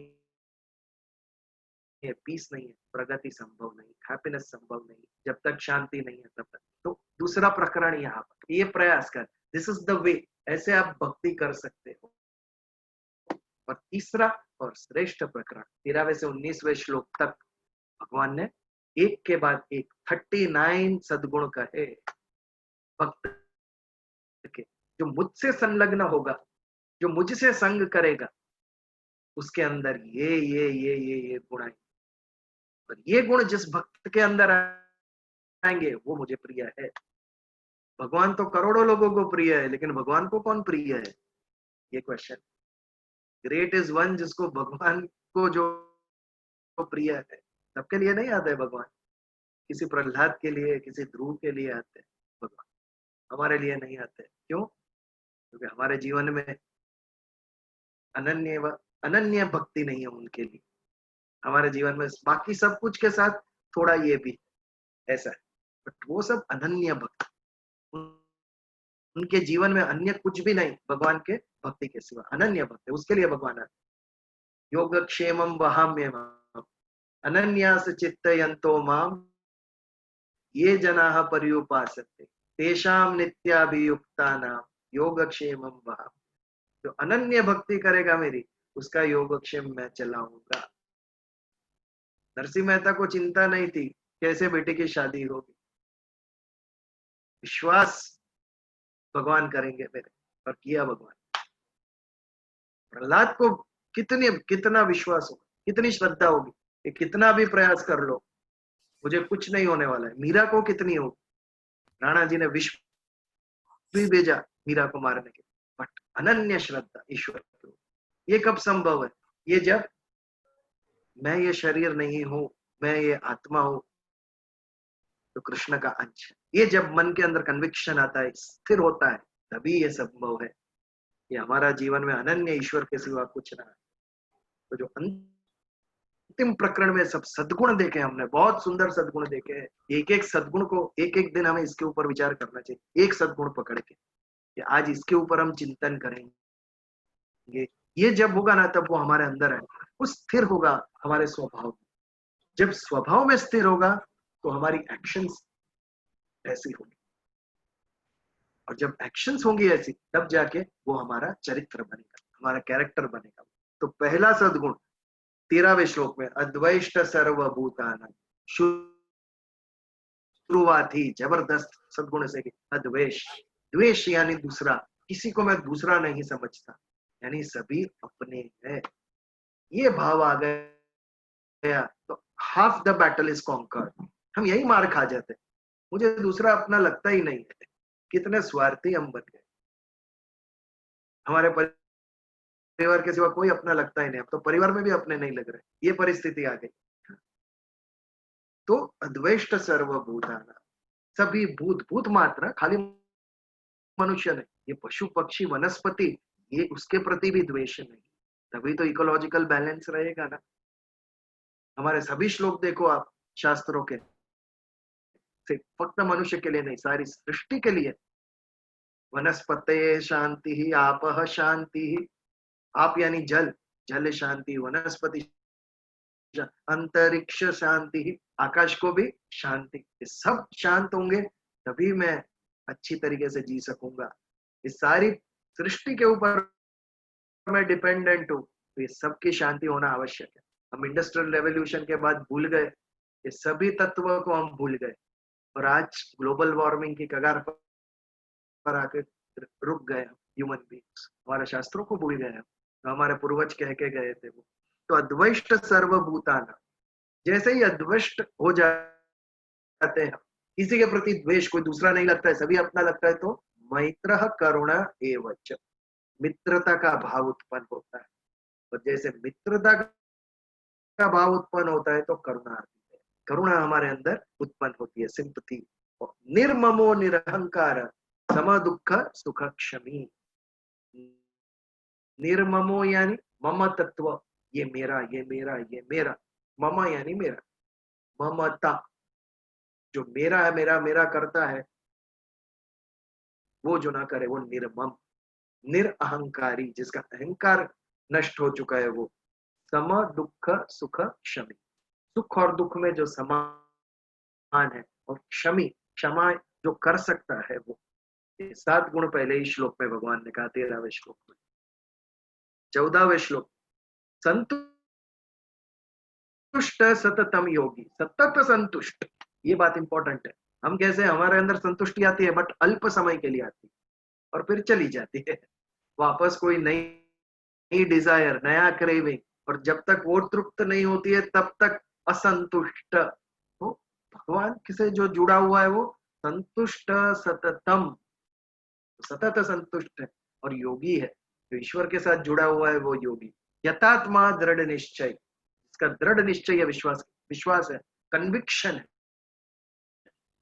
है, पीस नहीं है, प्रगति संभव नहीं, हैप्पीनेस संभव नहीं। जब तक शांति नहीं है तब तक। तो दूसरा प्रकरण यहाँ पर ये प्रयास कर, दिस इज द वे, ऐसे आप भक्ति कर सकते हो। और तीसरा और श्रेष्ठ प्रकरण 13वें से 19वें श्लोक तक भगवान ने एक के बाद एक 39 सद्गुण कहे भक्त के। जो मुझसे संलग्न होगा, जो मुझसे संग करेगा, उसके अंदर ये गुण आएंगे। और ये गुण जिस भक्त के अंदर आएंगे वो मुझे प्रिय है। भगवान तो करोड़ों लोगों को प्रिय है, लेकिन भगवान को कौन प्रिय है, ये क्वेश्चन। ग्रेट इज वन, जिसको भगवान को जो प्रिय है। सबके लिए नहीं आते भगवान, किसी प्रहलाद के लिए, किसी ध्रुव के लिए आते हैं भगवान, हमारे लिए नहीं आते। क्यों? क्योंकि हमारे जीवन में अनन्य भक्ति नहीं है उनके लिए। हमारे जीवन में बाकी सब कुछ के साथ थोड़ा ये भी ऐसा है, बट वो सब अनन्य भक्ति, उनके जीवन में अन्य कुछ भी नहीं भगवान के भक्ति के सिवा, अनन्य भक्ति, उसके लिए भगवान है। योगक्षेमं वहाम्यहम् अनन्यास चित्तयन्तो माम ये जनाः पर्युपासते तेषां नित्याभियुक्तानां योगक्षेमं वहाम्यहम्। जो अनन्य भक्ति करेगा मेरी, उसका योगक्षेम मैं चलाऊंगा। नरसिंह मेहता को चिंता नहीं थी कैसे बेटे की शादी होगी, विश्वास भगवान करेंगे मेरे, और किया भगवान। प्रहलाद को कितना विश्वास होगा, कितनी श्रद्धा होगी कि कितना भी प्रयास कर लो मुझे कुछ नहीं होने वाला है। मीरा को कितनी होगी, राणा जी ने विष भी भेजा मीरा को मारने के, बट अनन्य श्रद्धा ईश्वर की। ये कब संभव है? ये जब मैं ये शरीर नहीं हूं, मैं ये आत्मा हूं, तो कृष्ण का अंश है। ये जब मन के अंदर कन्विक्शन आता है, स्थिर होता है, तभी ये संभव है कि हमारा जीवन में अनन्य ईश्वर के सिवा कुछ ना है। तो जो अंतिम प्रकरण में सब सद्गुण देखे हमने, बहुत सुंदर सद्गुण देखे हैं। एक एक सद्गुण को एक एक दिन हमें इसके ऊपर विचार करना चाहिए, एक सद्गुण पकड़ के कि आज इसके ऊपर हम चिंतन करेंगे। ये जब होगा ना, तब वो हमारे अंदर है, वो स्थिर होगा हमारे स्वभाव में। जब स्वभाव में स्थिर होगा तो हमारी एक्शंस ऐसी होगी, और जब एक्शंस होंगी ऐसी, तब जाके वो हमारा चरित्र बनेगा, हमारा कैरेक्टर बनेगा। तो पहला सद्गुण 13वें श्लोक में, अद्वैष्ट सर्वभूतानां, शुरुआत ही जबरदस्त सद्गुण से, अद्वेष। द्वेष यानी दूसरा, किसी को मैं दूसरा नहीं समझता, यानी सभी अपने हैं। ये भाव आ गया तो half the battle is conquered. हम यही मार खा जाते, मुझे दूसरा अपना लगता ही नहीं है। कितने स्वार्थी हम बन गए, हमारे परिवार के सिवा कोई अपना लगता ही नहीं। अब तो परिवार में भी अपने नहीं लग रहे, ये परिस्थिति आ गई। तो अद्वेष्ट सर्वभूतानां, सभी भूत, भूत मात्र खाली मनुष्य नहीं, ये पशु पक्षी वनस्पति, ये उसके प्रति भी द्वेष नहीं, तभी तो इकोलॉजिकल बैलेंस रहेगा ना। हमारे सभी श्लोक देखो आप शास्त्रों के, सिर्फ फक्त मनुष्य के लिए नहीं, सारी सृष्टि के लिए। वनस्पते शांति ही, आपः शांति ही, आप यानी जल, जल शांति, वनस्पति, अंतरिक्ष शांति ही, आकाश को भी शांति। ये सब शांत होंगे तभी मैं अच्छी तरीके से जी सकूंगा। इस सारी सृष्टि के ऊपर मैं डिपेंडेंट हूँ, तो ये सबकी शांति होना आवश्यक है। हम इंडस्ट्रियल रेवोल्यूशन के बाद भूल गए, ये सभी तत्वों को हम भूल गए, और आज ग्लोबल वार्मिंग की कगार पर आके रुक गए ह्यूमन बींग्स। हमारे शास्त्रों को भूल गए हम, तो हमारे पूर्वज कह के गए थे वो। तो अद्वैष्ट सर्वभूतानां, जैसे ही अद्वैष्ट हो जाते हैं, किसी के प्रति द्वेष, कोई दूसरा नहीं लगता है, सभी अपना लगता है, तो मैत्रः करुणा एवच, मित्रता का भाव उत्पन्न होता है। और जैसे मित्रता का भाव उत्पन्न होता है तो करुणा आती है, करुणा हमारे अंदर उत्पन्न होती है, सिंपथी। निर्ममो निरहंकार सम दुख सुख क्षमी। निर्ममो यानी मम तत्व, ये मेरा, ये मेरा, ये मेरा। मम यानी मेरा, ममता, जो मेरा है, मेरा मेरा करता है, वो जो ना करे वो निर्मम, निरअहंकारी, जिसका अहंकार नष्ट हो चुका है, वो सम दुख सुख क्षमी, सुख और दुख में जो समान है, और क्षमी, क्षमा जो कर सकता है वो। ये 7 गुण पहले ही श्लोक में भगवान ने कहा, 13वें श्लोक में। 14वें श्लोक, संतुष्ट सततम योगी, सतत संतुष्ट, ये बात इंपॉर्टेंट है। हम कैसे, हमारे अंदर संतुष्टि आती है बट अल्प समय के लिए आती है और फिर चली जाती है, वापस कोई नई डिजायर, नया क्रेविंग, और जब तक वो तृप्त नहीं होती है तब तक असंतुष्ट। तो भगवान से जो जुड़ा हुआ है वो संतुष्ट सततम, सतत संतुष्ट है और योगी है। जो ईश्वर के साथ जुड़ा हुआ है वो योगी। यथात्मा दृढ़ निश्चय, इसका दृढ़ निश्चय है, विश्वास, विश्वास है, कन्विक्शन है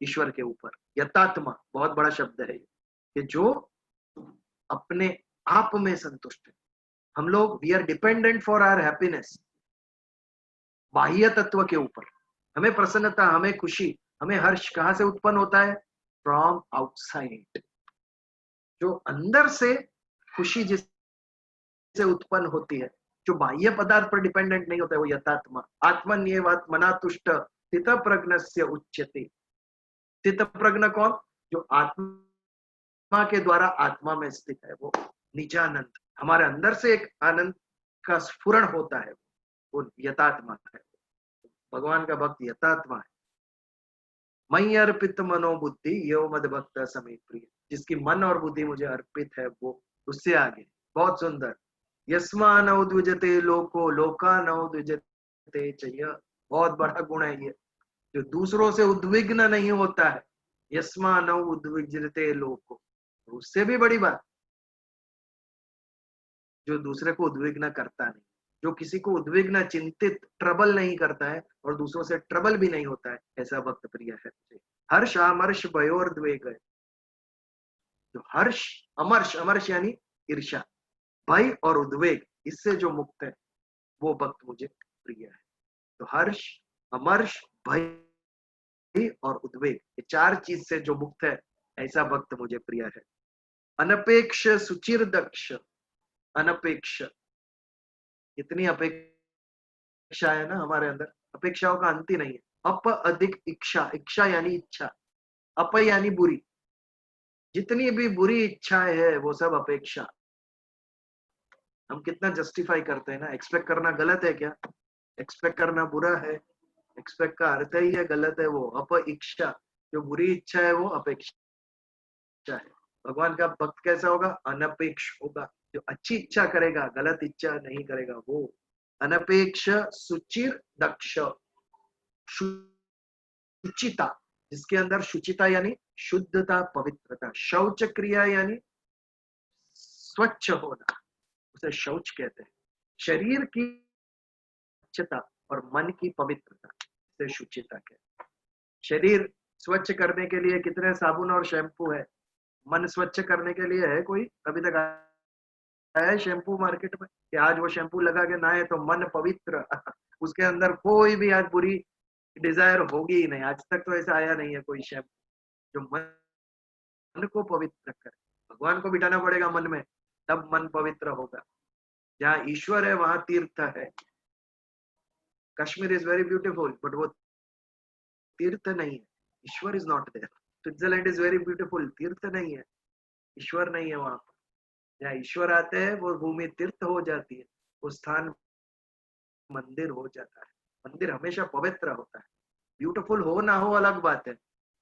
ईश्वर के ऊपर। यथात्मा बहुत बड़ा शब्द है कि जो अपने आप में संतुष्ट है। हम लोग we are dependent for our happiness बाह्य तत्व के ऊपर। हमें प्रसन्नता, हमें खुशी, हमें हर्ष कहां से उत्पन्न होता है? From outside. जो अंदर से खुशी जिससे उत्पन्न होती है, जो बाह्य पदार्थ पर डिपेंडेंट नहीं होता है, वो यथात्मा। आत्मन्येवात मना तुष्ट स्थित प्रज्ञस्य उच्यते। स्थित प्रज्ञ कौन? जो आत्मा के द्वारा आत्मा में स्थित है, वो निजानंद। हमारे अंदर से एक आनंद का स्फुरण होता है, वो यथात्मा है। भगवान का भक्त यथात्मा है। मई अर्पित मनोबुद्धि यो मद भक्त समेत प्रिय, जिसकी मन और बुद्धि मुझे अर्पित है वो उससे आगे। बहुत सुंदर। यस्मा नौ द्विजते लोको लोका नौ द्विजते चय, बहुत बड़ा गुण है ये, जो दूसरों से उद्विग्न नहीं होता है। यस्मा नौ उद्विग्नते लोको, उससे भी बड़ी बात, जो दूसरे को उद्विग्न करता नहीं, जो किसी को उद्विग्न, चिंतित, ट्रबल नहीं करता है और दूसरों से ट्रबल भी नहीं होता है, ऐसा भक्त प्रिय है मुझे। हर्ष अमर्ष भयोर्द्वेग है, जो हर्ष, अमर्ष, अमर्ष यानी ईर्ष्या, भय और उद्वेग, इससे जो मुक्त है वो भक्त मुझे प्रिय है। तो हर्ष, अमर्ष, भय और उद्वेग, ये 4 चीज से जो मुक्त है, ऐसा भक्त मुझे प्रिय है। अनपेक्ष सुचिर दक्ष, अनपेक्ष, इतनी अपेक्षा है ना हमारे अंदर, अपेक्षाओं का अंत ही नहीं है। अप अधिक इच्छा, इच्छा यानी इच्छा, अप यानी बुरी, जितनी भी बुरी इच्छाएं है वो सब अपेक्षा। हम कितना जस्टिफाई करते हैं ना, एक्सपेक्ट करना गलत है क्या? एक्सपेक्ट करना बुरा है? एक्सपेक्ट का अर्थ ही है गलत है वो, अप इच्छा, जो बुरी इच्छा है वो अपेक्षा है। भगवान का भक्त कैसा होगा? अनपेक्ष होगा, जो अच्छी इच्छा करेगा, गलत इच्छा नहीं करेगा वो। अनपेक्ष सुचिर दक्ष, शुचिता, जिसके अंदर शुचिता यानी शुद्धता, पवित्रता। शौच क्रिया यानी स्वच्छ होना, उसे शौच कहते हैं। शरीर की स्वच्छता और मन की पवित्रता, इसे शुचिता कहते हैं। शरीर स्वच्छ करने के लिए कितने साबुन और शैम्पू है, मन स्वच्छ करने के लिए है कोई? अभी तक आया है शैम्पू मार्केट में कि आज वो शैम्पू लगा के नहाए तो मन पवित्र उसके अंदर कोई भी आज बुरी डिजायर होगी ही नहीं। आज तक तो ऐसा आया नहीं है कोई शैम्पू जो मन को पवित्र करे। भगवान को बिठाना पड़ेगा मन में, तब मन पवित्र होगा। जहाँ ईश्वर है वहां तीर्थ है। Kashmir is very beautiful but वो तीर्थ नहीं है, Ishwar is not there. Switzerland is very beautiful, तीर्थ नहीं है, ईश्वर नहीं है वहां पर। जहाँ ईश्वर आते हैं वो भूमि तीर्थ हो जाती है, वो स्थान मंदिर हो जाता है। मंदिर हमेशा पवित्र होता है। ब्यूटीफुल हो ना हो अलग बात है,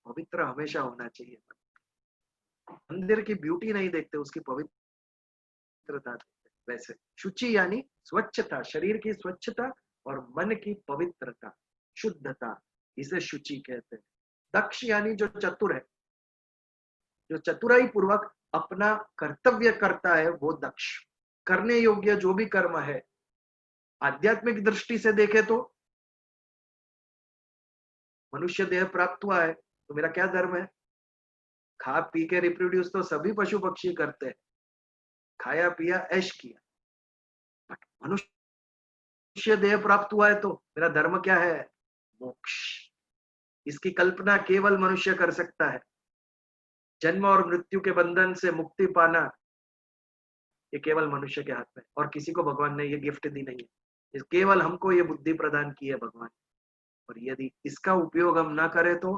पवित्र हमेशा होना चाहिए। मंदिर की ब्यूटी नहीं देखते, उसकी पवित्रता देखते। वैसे शुचि यानी स्वच्छता, शरीर की स्वच्छता और मन की पवित्रता, शुद्धता, इसे शुचि कहते हैं। दक्ष यानी जो चतुर है, जो चतुराई पूर्वक अपना कर्तव्य करता है वो दक्ष। करने योग्य जो भी कर्म है, आध्यात्मिक दृष्टि से देखे तो मनुष्य देह प्राप्त हुआ है तो मेरा क्या धर्म है? खा पी के रिप्रोड्यूस तो सभी पशु पक्षी करते हैं, खाया पिया ऐश किया। बट मनुष्य मनुष्य देह प्राप्त हुआ है तो मेरा धर्म क्या है? मोक्ष। इसकी कल्पना केवल मनुष्य कर सकता है। जन्म और मृत्यु के बंधन से मुक्ति पाना ये केवल मनुष्य के हाथ में, और किसी को भगवान ने ये गिफ्ट दी नहीं है। केवल हमको ये बुद्धि प्रदान की है भगवान, और यदि इसका उपयोग हम ना करें तो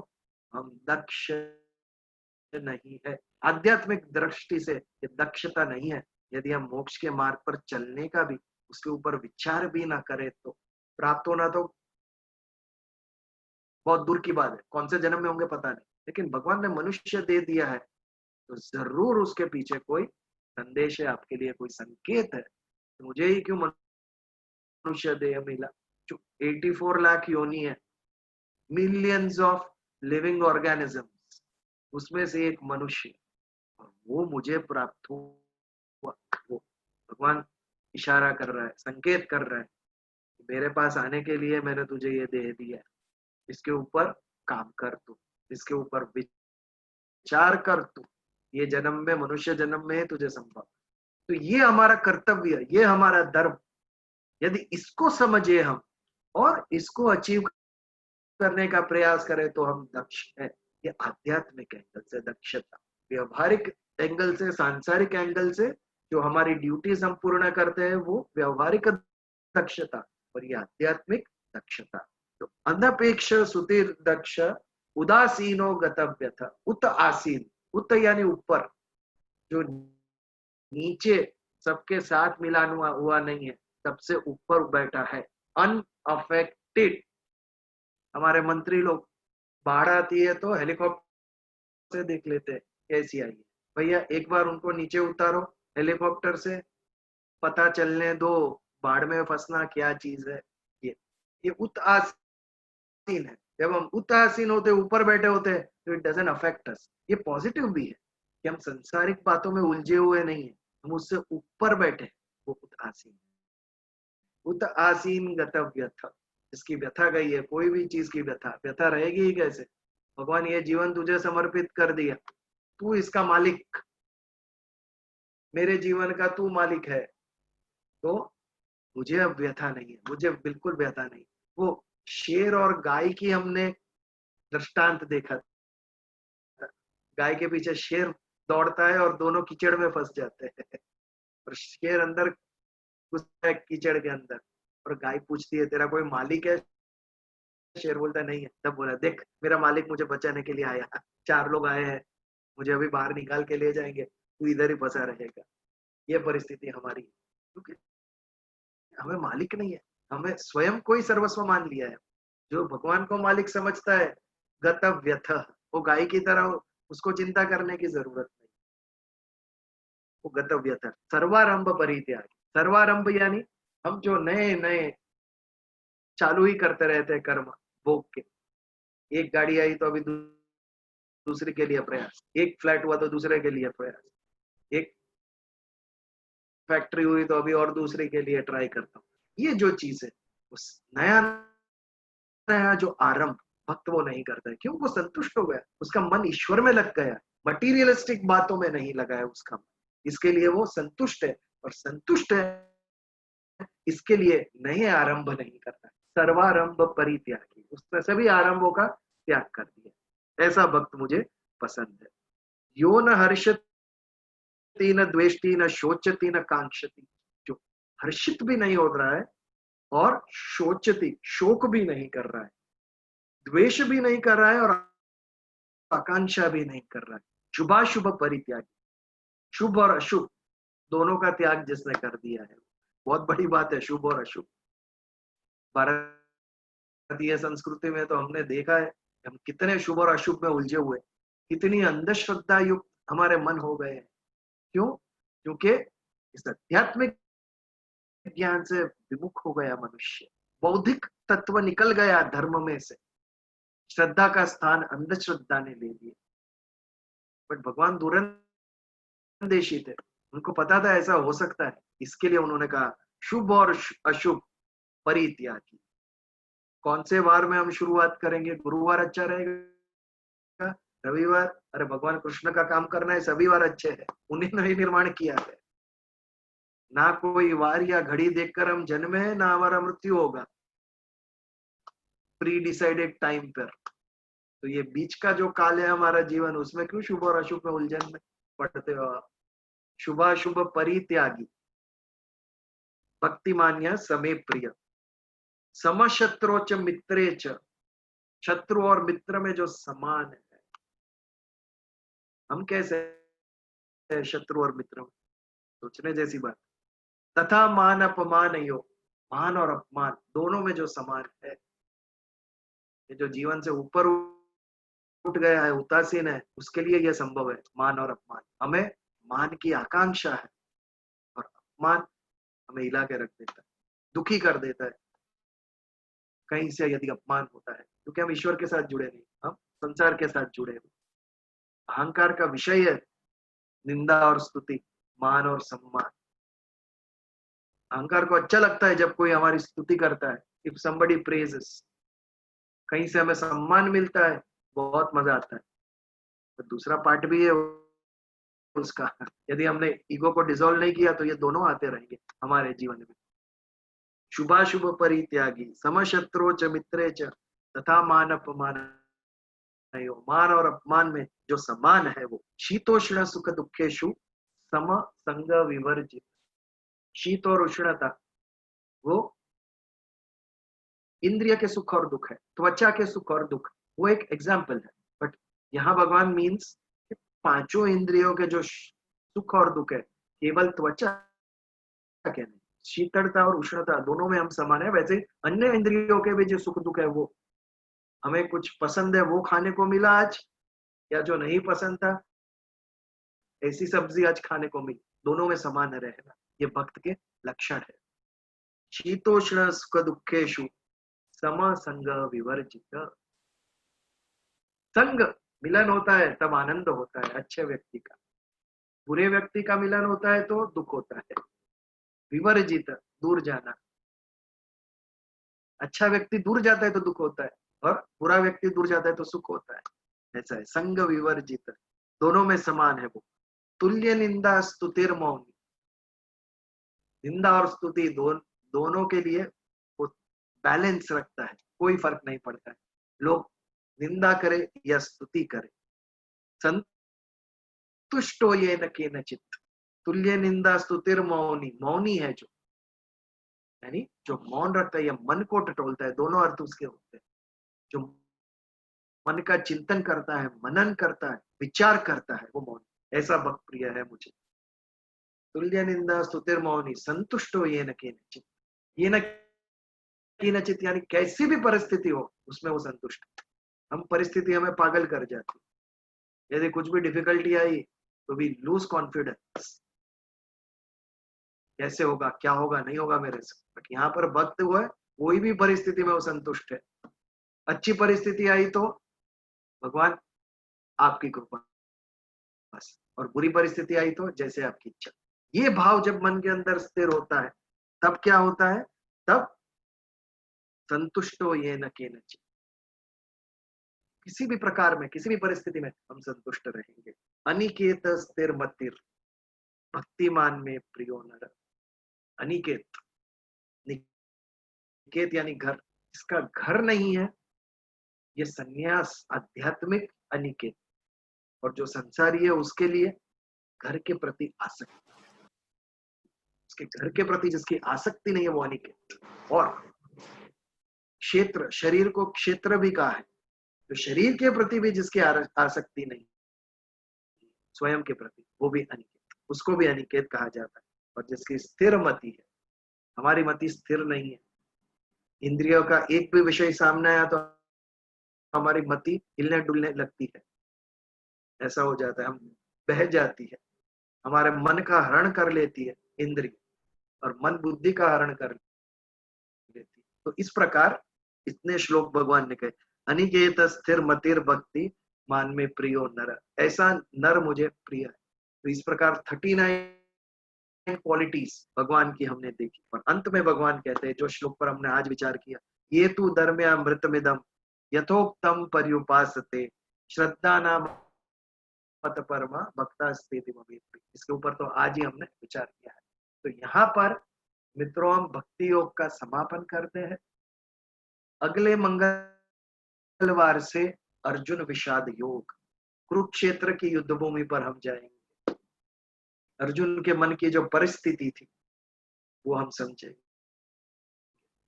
हम दक्ष नहीं है। आध्यात्मिक दृष्टि से ये दक्षता नहीं है। यदि हम मोक्ष के मार्ग पर चलने का भी, उसके ऊपर विचार भी ना करें तो प्राप्त होना तो बहुत दूर की बात है, कौन से जन्म में होंगे पता नहीं। लेकिन भगवान ने मनुष्य दे दिया है तो जरूर उसके पीछे कोई संदेश है आपके लिए, कोई संकेत है। तो मुझे ही क्यों मनुष्य देह मिला? जो 84 लाख योनि है, मिलियंस ऑफ लिविंग ऑर्गेनिजम्स, उसमें से एक मनुष्य, और वो मुझे प्राप्त हुआ। वो भगवान इशारा कर रहा है, संकेत कर रहा है, मेरे पास आने के लिए मैंने तुझे ये देह दिया है, इसके ऊपर काम कर तू, इसके ऊपर विचार कर तू। ये जन्म में, मनुष्य जन्म में है तुझे संभव। तो ये हमारा कर्तव्य, ये हमारा धर्म। यदि इसको समझे हम और इसको अचीव करने का प्रयास करें तो हम दक्ष हैं। ये आध्यात्मिक एंगल से दक्षता। व्यवहारिक एंगल से, सांसारिक एंगल से जो हमारी ड्यूटीज हम पूर्ण करते हैं वो व्यवहारिक दक्षता, और ये आध्यात्मिक दक्षता। तो अनपेक्ष सुतिर दक्ष उदासीनो गतव्यथ उत आसीन। उत यानी ऊपर, जो नीचे सबके साथ मिलान हुआ नहीं है, सबसे ऊपर बैठा है, अनअफेक्टेड। हमारे मंत्री लोग बाढ़ आती है तो हेलीकॉप्टर से देख लेते हैं कैसी आई है। भैया एक बार उनको नीचे उतारो हेलीकॉप्टर से, पता चलने दो बाढ़ में फंसना क्या चीज है। ये उदासीन है। जब हम उदासीन होते, ऊपर बैठे होते हैं, तो इट डजंट अफेक्ट अस। ये पॉजिटिव भी है कि हम संसारिक बातों में उलझे हुए नहीं है, हम उससे ऊपर बैठे, वो उदासीन। उदासीन गतव्यथ, इसकी व्यथा गई है। कोई भी चीज की व्यथा, व्यथा रहेगी ही कैसे? भगवान ये जीवन तुझे समर्पित कर दिया, तू इसका मालिक, मेरे जीवन का तू मालिक है, तो मुझे अब व्यथा नहीं है, मुझे बिल्कुल व्यथा नहीं। वो शेर और गाय की हमने दृष्टांत देखा था। गाय के पीछे शेर दौड़ता है और दोनों कीचड़ में फंस जाते हैं और शेर अंदर घुसता है कीचड़ के अंदर, और गाय पूछती है तेरा कोई मालिक है? शेर बोलता नहीं है। तब बोला देख मेरा मालिक मुझे बचाने के लिए आया, 4 लोग आए हैं, मुझे अभी बाहर निकाल के ले जाएंगे, तू इधर ही फंसा रहेगा। ये परिस्थिति हमारी, क्योंकि हमें मालिक नहीं है, हमें स्वयं को ही सर्वस्व मान लिया है। जो भगवान को मालिक समझता है, गतव्यथ, वो गाय की तरह उसको चिंता करने की जरूरत नहीं। वो गतव्यथ, सर्वारंभ परित्याग। सर्वारंभ यानी हम जो नए नए चालू ही करते रहते हैं कर्म भोग के। एक गाड़ी आई तो अभी दूसरे के लिए प्रयास, एक फ्लैट हुआ तो दूसरे के लिए प्रयास, एक फैक्ट्री हुई तो अभी और दूसरे के लिए ट्राई करता हूँ। ये जो चीज है, उस नया नया जो आरंभ भक्त वो नहीं करता है। क्यों? वो संतुष्ट हो गया, उसका मन ईश्वर में लग गया, मटीरियलिस्टिक बातों में नहीं लगा है उसका मन। इसके लिए वो संतुष्ट है, और संतुष्ट है इसके लिए नए आरंभ नहीं करता। सर्वारंभ परित्यागी, उसने सभी आरंभों का त्याग कर दिया। ऐसा भक्त मुझे पसंद है। यो न हर्षति न द्वेष्टि न शोचति न कांक्षति, जो हर्षित भी नहीं हो रहा है और शोचति, शोक भी नहीं कर रहा है, द्वेष भी नहीं कर रहा है और आकांक्षा भी नहीं कर रहा है। शुभाशुभ परित्यागी, शुभ और अशुभ दोनों का त्याग जिसने कर दिया है, बहुत बड़ी बात है शुभ और अशुभ। भारतीय संस्कृति में तो हमने देखा है हम कितने शुभ और अशुभ में उलझे हुए, कितनी अंधश्रद्धा युक्त हमारे मन हो गए हैं। क्यों? क्योंकि इस आध्यात्मिक ज्ञान से विमुख हो गया मनुष्य, बौद्धिक तत्व निकल गया धर्म में से, श्रद्धा का स्थान अंधश्रद्धा ने ले लिया। बट भगवान दूरंदेशी थे, उनको पता था ऐसा हो सकता है, इसके लिए उन्होंने कहा शुभ और अशुभ परित्यागी। कौन से वार में हम शुरुआत करेंगे? गुरुवार अच्छा रहेगा? रविवार? अरे भगवान कृष्ण का काम करना है, सभी वार अच्छे हैं, उन्हीं ने निर्माण किया है। ना कोई वार या घड़ी देखकर हम जन्मे हैं, ना हमारा मृत्यु होगा प्री डिसाइडेड टाइम पर। तो ये बीच का जो काल है हमारा जीवन, उसमें क्यों शुभ और अशुभ में उलझन में पड़ते हो आप? शुभाशुभ परित्यागी, भक्तिमान्य समे प्रिय, समशत्रो च मित्रे च, शत्रु और मित्र में जो समान है। हम कैसे हैं शत्रु और मित्र में? सोचने जैसी बात। तथा मान अपमान यो, मान और अपमान दोनों में जो समान है, ये जो जीवन से ऊपर उठ गया है, उदासीन है, उसके लिए यह संभव है। मान और अपमान, हमें मान की आकांक्षा है और अपमान हमें हिला के रख देता है, दुखी कर देता है कहीं से यदि अपमान होता है, क्योंकि हम ईश्वर के साथ जुड़े नहीं, हम संसार के साथ जुड़े हुए। अहंकार का विषय है निंदा और स्तुति, मान और सम्मान। अहंकार को अच्छा लगता है जब कोई हमारी स्तुति करता है, इफ somebody praises, कहीं से हमें सम्मान मिलता है, बहुत मजा आता है। तो दूसरा पार्ट भी है उसका, यदि हमने ईगो को डिसॉल्व नहीं किया तो ये दोनों आते रहेंगे हमारे जीवन में। शुभाशुभ परित्यागी, समशत्रो च मित्रे च, तथा मान अपमान, मान और अपमान में जो समान है वो शीतोष्ण सुख दुखेशु सम संग विवर्जित। शीत और उष्णता वो इंद्रिय के सुख और दुख है, त्वचा के सुख और दुख, वो एक एग्जाम्पल है। बट यहाँ भगवान मीन्स पांचों इंद्रियों के जो सुख और दुख है, केवल त्वचा के नहीं, शीतलता और उष्णता दोनों में हम समान है। वैसे अन्य इंद्रियों के भी जो सुख दुख है, वो हमें कुछ पसंद है वो खाने को मिला आज, या जो नहीं पसंद था ऐसी सब्जी आज खाने को मिली, दोनों में समान रहना ये भक्त के लक्षण है। शीतोष्ण सुख दुखेशु सम संग विवर्जित। संग मिलन होता है तब आनंद होता है अच्छे व्यक्ति का, बुरे व्यक्ति का मिलन होता है तो दुख होता है। विवर्जित दूर जाना, अच्छा व्यक्ति दूर जाता है तो दुख होता है, और बुरा व्यक्ति दूर जाता है तो सुख होता है। ऐसा है संग विवर्जित, दोनों में समान है वो। तुल्य निंदा स्तुतिर मौनी, निंदा और स्तुति दोनों के लिए वो बैलेंस रखता है, कोई फर्क नहीं पड़ता है। लोग निंदा करे या स्तुति करे, संतुष्टो ये न केनचित। तुल्य निंदा स्तुतिर मौनी, मौनी है जो, यानी जो मौन रखता है या मन को टटोलता है, दोनों अर्थ उसके होते हैं। जो मन का चिंतन करता है, मनन करता है, विचार करता है, वो मौन, ऐसा भक्त प्रिय है मुझे। तुल्य निंदा स्तुतिर मौनी, संतुष्टो ये न केनचित। ये न केनचित यानी कैसी भी परिस्थिति हो उसमें वो संतुष्ट। हम परिस्थिति हमें पागल कर जाती, यदि कुछ भी डिफिकल्टी आई तो भी लूज कॉन्फिडेंस, कैसे होगा, क्या होगा, नहीं होगा मेरे से। बट यहाँ पर भक्त हुआ है, कोई भी परिस्थिति में वो संतुष्ट है। अच्छी परिस्थिति आई तो भगवान आपकी कृपा बस, और बुरी परिस्थिति आई तो जैसे आपकी इच्छा। ये भाव जब मन के अंदर स्थिर होता है तब क्या होता है, तब संतुष्टो ये न केनचित, किसी भी प्रकार में किसी भी परिस्थिति में हम संतुष्ट रहेंगे। अनिकेत स्थिर मतिर, भक्तिमान में प्रियो नर। अनिकेत, निकेत यानी घर, इसका घर नहीं है, ये सन्यास आध्यात्मिक अनिकेत। और जो संसारी है उसके लिए घर के प्रति आसक्ति, उसके घर के प्रति जिसकी आसक्ति नहीं है वो अनिकेत। और क्षेत्र, शरीर को क्षेत्र भी कहा है, तो शरीर के प्रति भी जिसकी आसक्ति नहीं, स्वयं के प्रति, वो भी अनिकेत, उसको भी अनिकेत कहा जाता है। और जिसकी स्थिर मति है, हमारी मति स्थिर नहीं है, इंद्रियों का एक भी विषय सामने आया तो हमारी मति हिलने डुलने लगती है, ऐसा हो जाता है, हम बह जाती है, हमारे मन का हरण कर लेती है इंद्रिय, और मन बुद्धि का हरण कर लेती है। तो इस प्रकार इतने श्लोक भगवान ने कहे, अनिकेत स्थिर मतिर भक्ति मान में प्रियो नर, ऐसा नर मुझे प्रिय है। तो इस प्रकार 39 क्वालिटीज भगवान की हमने देखी, और अंत में भगवान कहते हैं जो श्लोक पर हमने आज विचार किया, ये तू धर्म्यामृतमिदम यथोक्तम पर्युपासते श्रद्धा नाम मत परमा भक्ता स्थिति। इसके ऊपर तो आज ही हमने विचार किया है। तो यहाँ पर मित्रों हम भक्ति योग का समापन करते हैं। अगले मंगलवार से अर्जुन विषाद योग, कुरुक्षेत्र की युद्ध भूमि पर हम जाएंगे। अर्जुन के मन की जो परिस्थिति थी वो हम समझेंगे।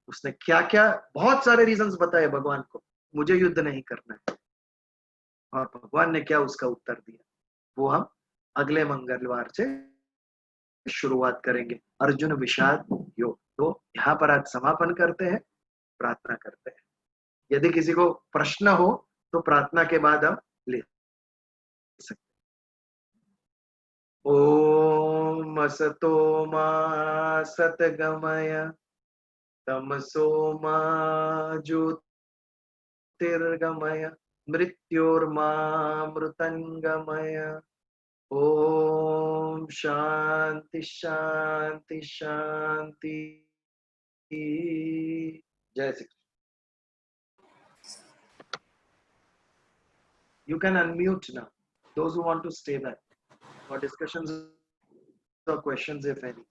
उसने क्या क्या, बहुत सारे रीजंस बताए भगवान को, मुझे युद्ध नहीं करना है, और भगवान ने क्या उसका उत्तर दिया, वो हम अगले मंगलवार से शुरुआत करेंगे। अर्जुन विषाद योग। तो यहाँ पर आज समापन करते हैं, प्रार्थना करते हैं। यदि किसी को प्रश्न हो तो प्रार्थना के बाद हम ले सकते। ओम असतो मा सतगमय तमसो मा ज्योतिर्गमय मृत्योर्मामृतंगमय। ओम शांति शांति शांति। जय Shri Krishna. You can unmute now. Those who want to stay back for discussions or questions, if any.